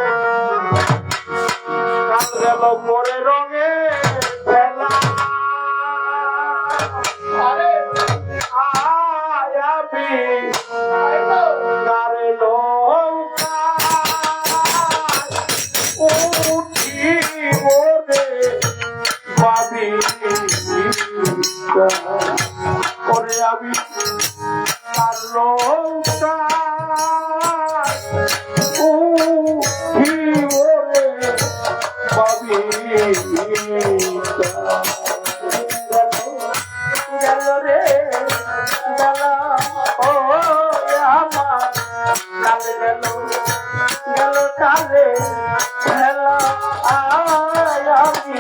কাল গেল পরে রঙে বেলা, আয়াবি কারে নৌকা উঠি ওরে পাবি ওরে আমি তার নৌকা উঠি ওরে পাবি গেল রে বেলা, ও আমার কালে গেল গেল কালে বেলা, আমি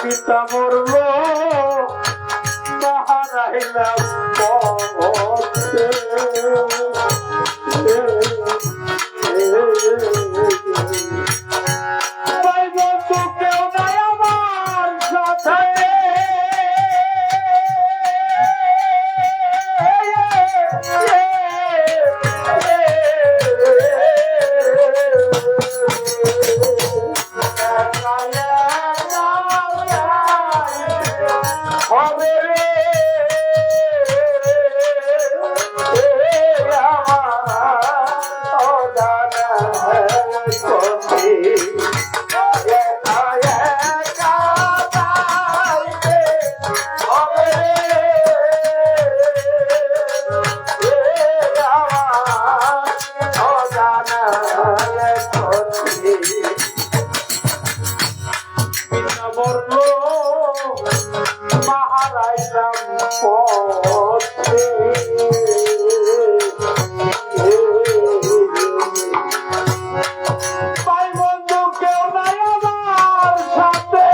পিতা মরলো হারাইলাম পথে ভাই বন্ধু কেউ নাই আমার সাথে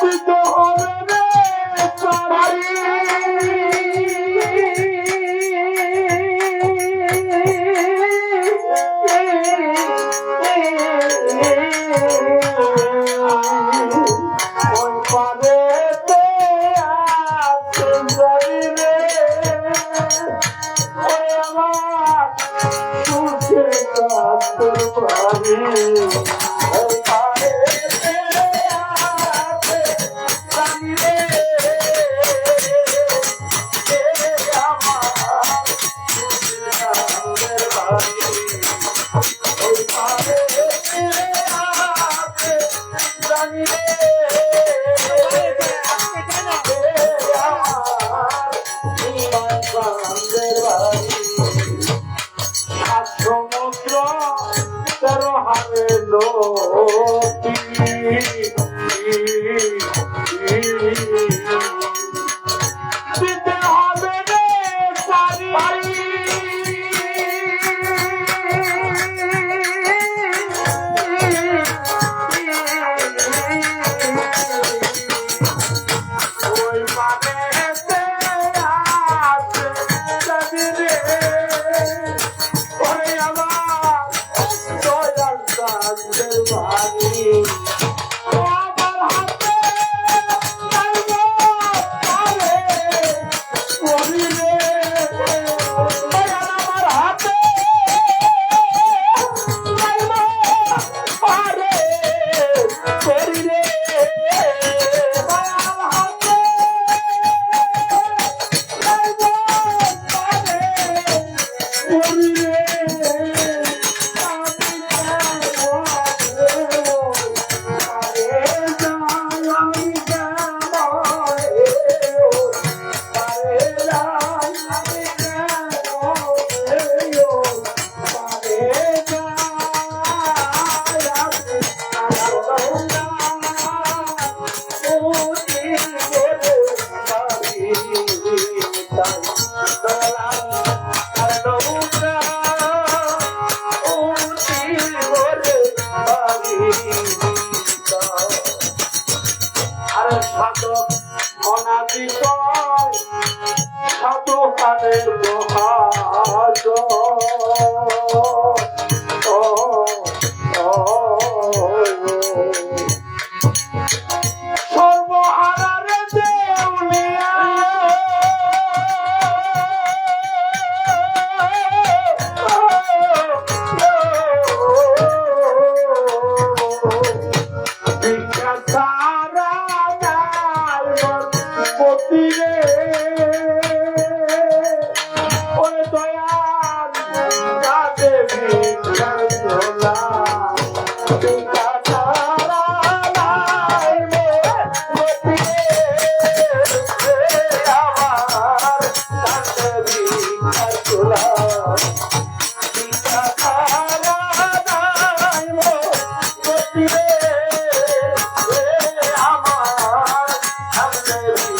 দিতে হবে রে পারি ওই পারেতে আছে যাবি রে ওই আমার সুখের কাতর বাড়ি ওই পারেতে আছে যাবি রে আমার সুখের বাড়ি ওই পারেতে আছে যাবি রে সমুদ্র তেরো হারে নদী দিতে হবে রে সারি ওই মানেতে আছে যাবি রে ওরে আমার দয়াল চাঁদের বাড়ি ও আমার হাতে চাইব পারে করি রে দয়াল আমার হাতে চাইব পারে করি রে দয়াল হাতে চাইব পারে করি রে আরে সাধক অনাদিত সাধুকারের মহাজ সর্বহারারে দেউলিয়া ভিক্ষা সারা নাই পতি রে ওই দয়াল কাছে ভিক্ষার ঝোলা ভিক্ষা সারা নাই পতি রে আমার কাছে ভিক্ষার ঝোলা ভিক্ষা সারা নাই পতি রে আমার সামনে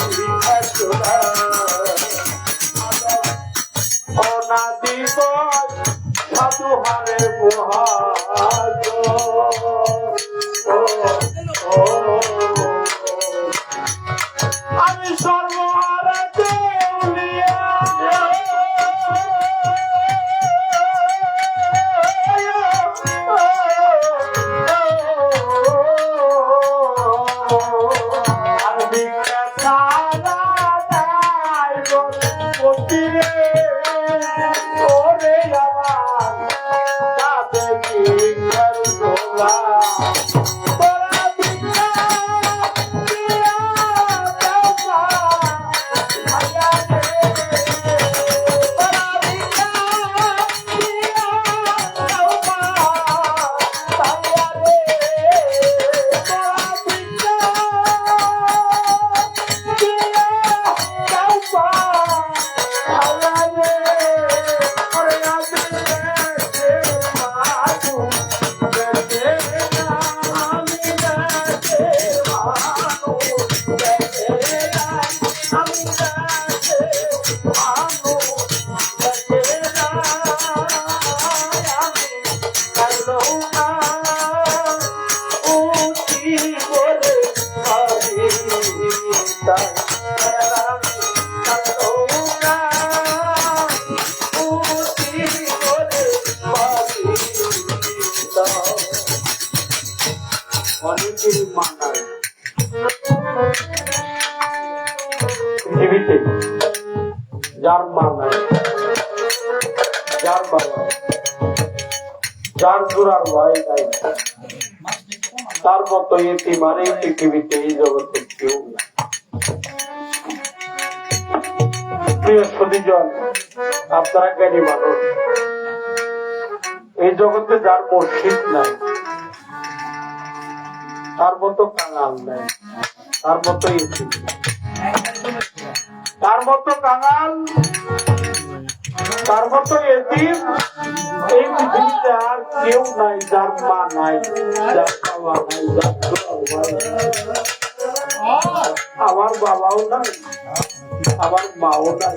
ভিক্ষার ঝোলা অনাদিব সাধুহারে মহাজ আমি সর্বহারা দেউলিয়া আমি ভিক্ষা সারা নাই পতি রে ওরে আমার কাছে মা নাই, যার বাবা, যার জোড়ার ভাই নাই, তার মতো এতিম আর এই পৃথিবীতে এই জগতে কেউ না। প্রিয় সুধীজন, আপনারা জ্ঞানী মানুষ, এই জগতে যার মুর্শিদ নাই, তার মতো কাঙাল নাই, তার মতো এতিম নাই, তার মতো কাঙাল, তার মতো এতিম এই পৃথিবীতে আর কেউ নাই, যার মা নাই, যার বাবা নাই, যার ভাই নাই। আমার বাবাও নাই, আমার মাও নাই,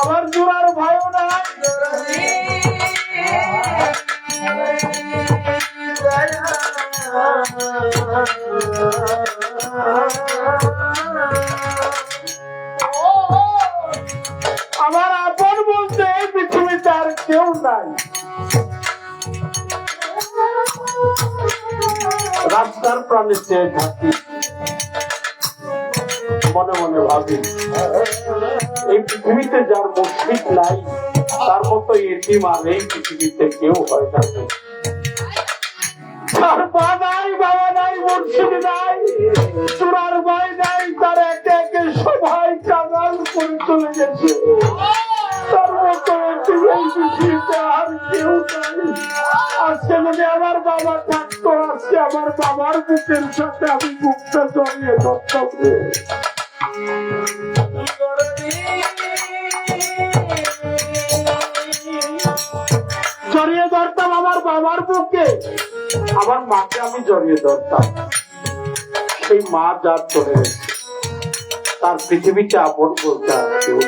আমার জোড়ার ভাইও নাই। আমার আপন বলতে এই পৃথিবীতে আর কেউ নাই। রাস্তার প্রাণে চেয়ে থাকি, মনে মনে ভাবি এই পৃথিবীতে যার মুর্শিদ নাই, তার মতো এতিম আর এই পৃথিবীতে কেউ হয় না। তার মা নাই, বাবা নাই, মুর্শিদ নাই, চূড়ার ভাই নাই, তার একে একে সবাই কাঙাল করে চলে গেছে। তার মতো এতিম এই পৃথিবীতে আর কেউ নাই। আজকে যদি আমার বাবা থাকতো, আজকে আমার বাবার বুকের সাথে আমি বুকটা জড়িয়ে ধরতাম। জড়িয়ে ধরতাম আমার বাবার বুকে, আমার মাকে আমি জড়িয়ে ধরতাম। সেই মা যার চলে গেছে, তার পৃথিবীতে আপন বলতে আর কেউ।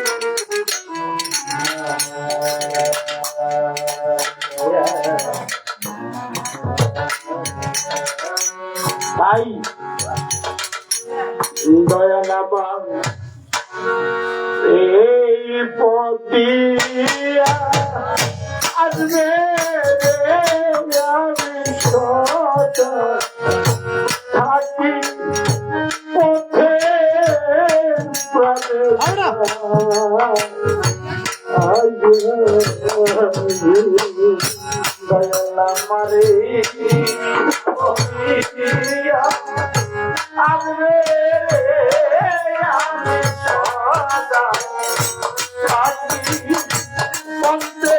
তাই দয়াল আমার এই পতিয়া আসবে আমি সদা থাকি পথে দয়াল আমারে আসবে আমি সদা থাকি পথে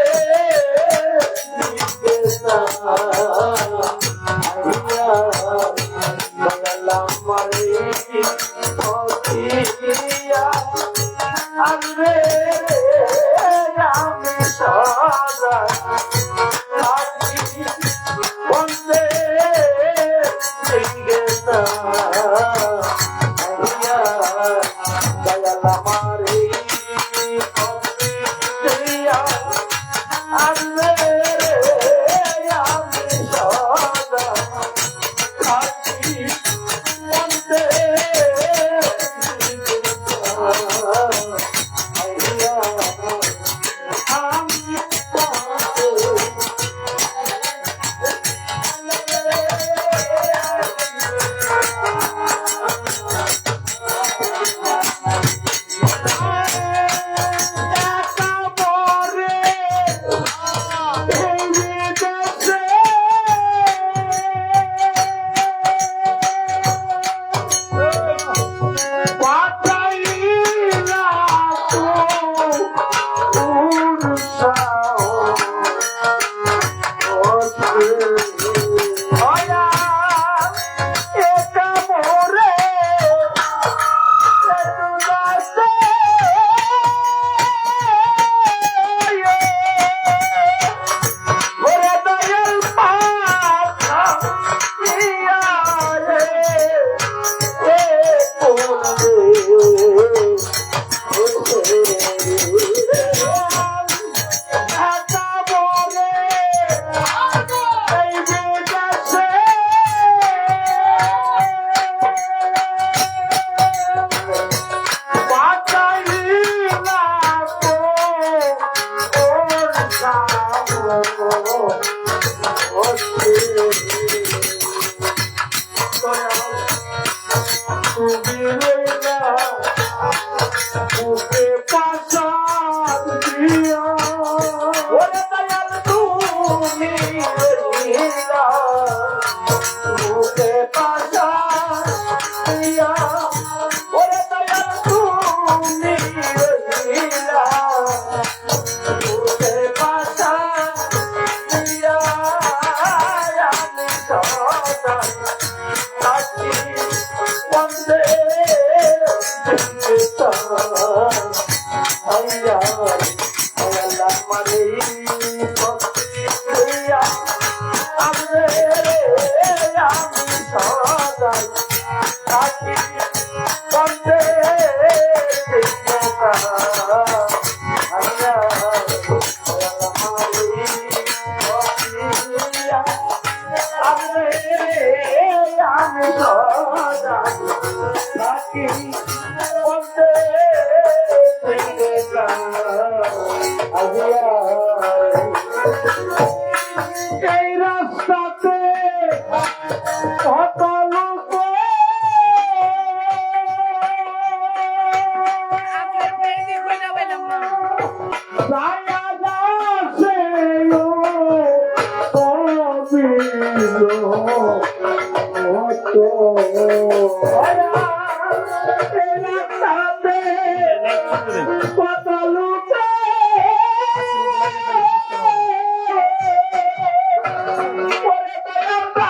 Passa বিনো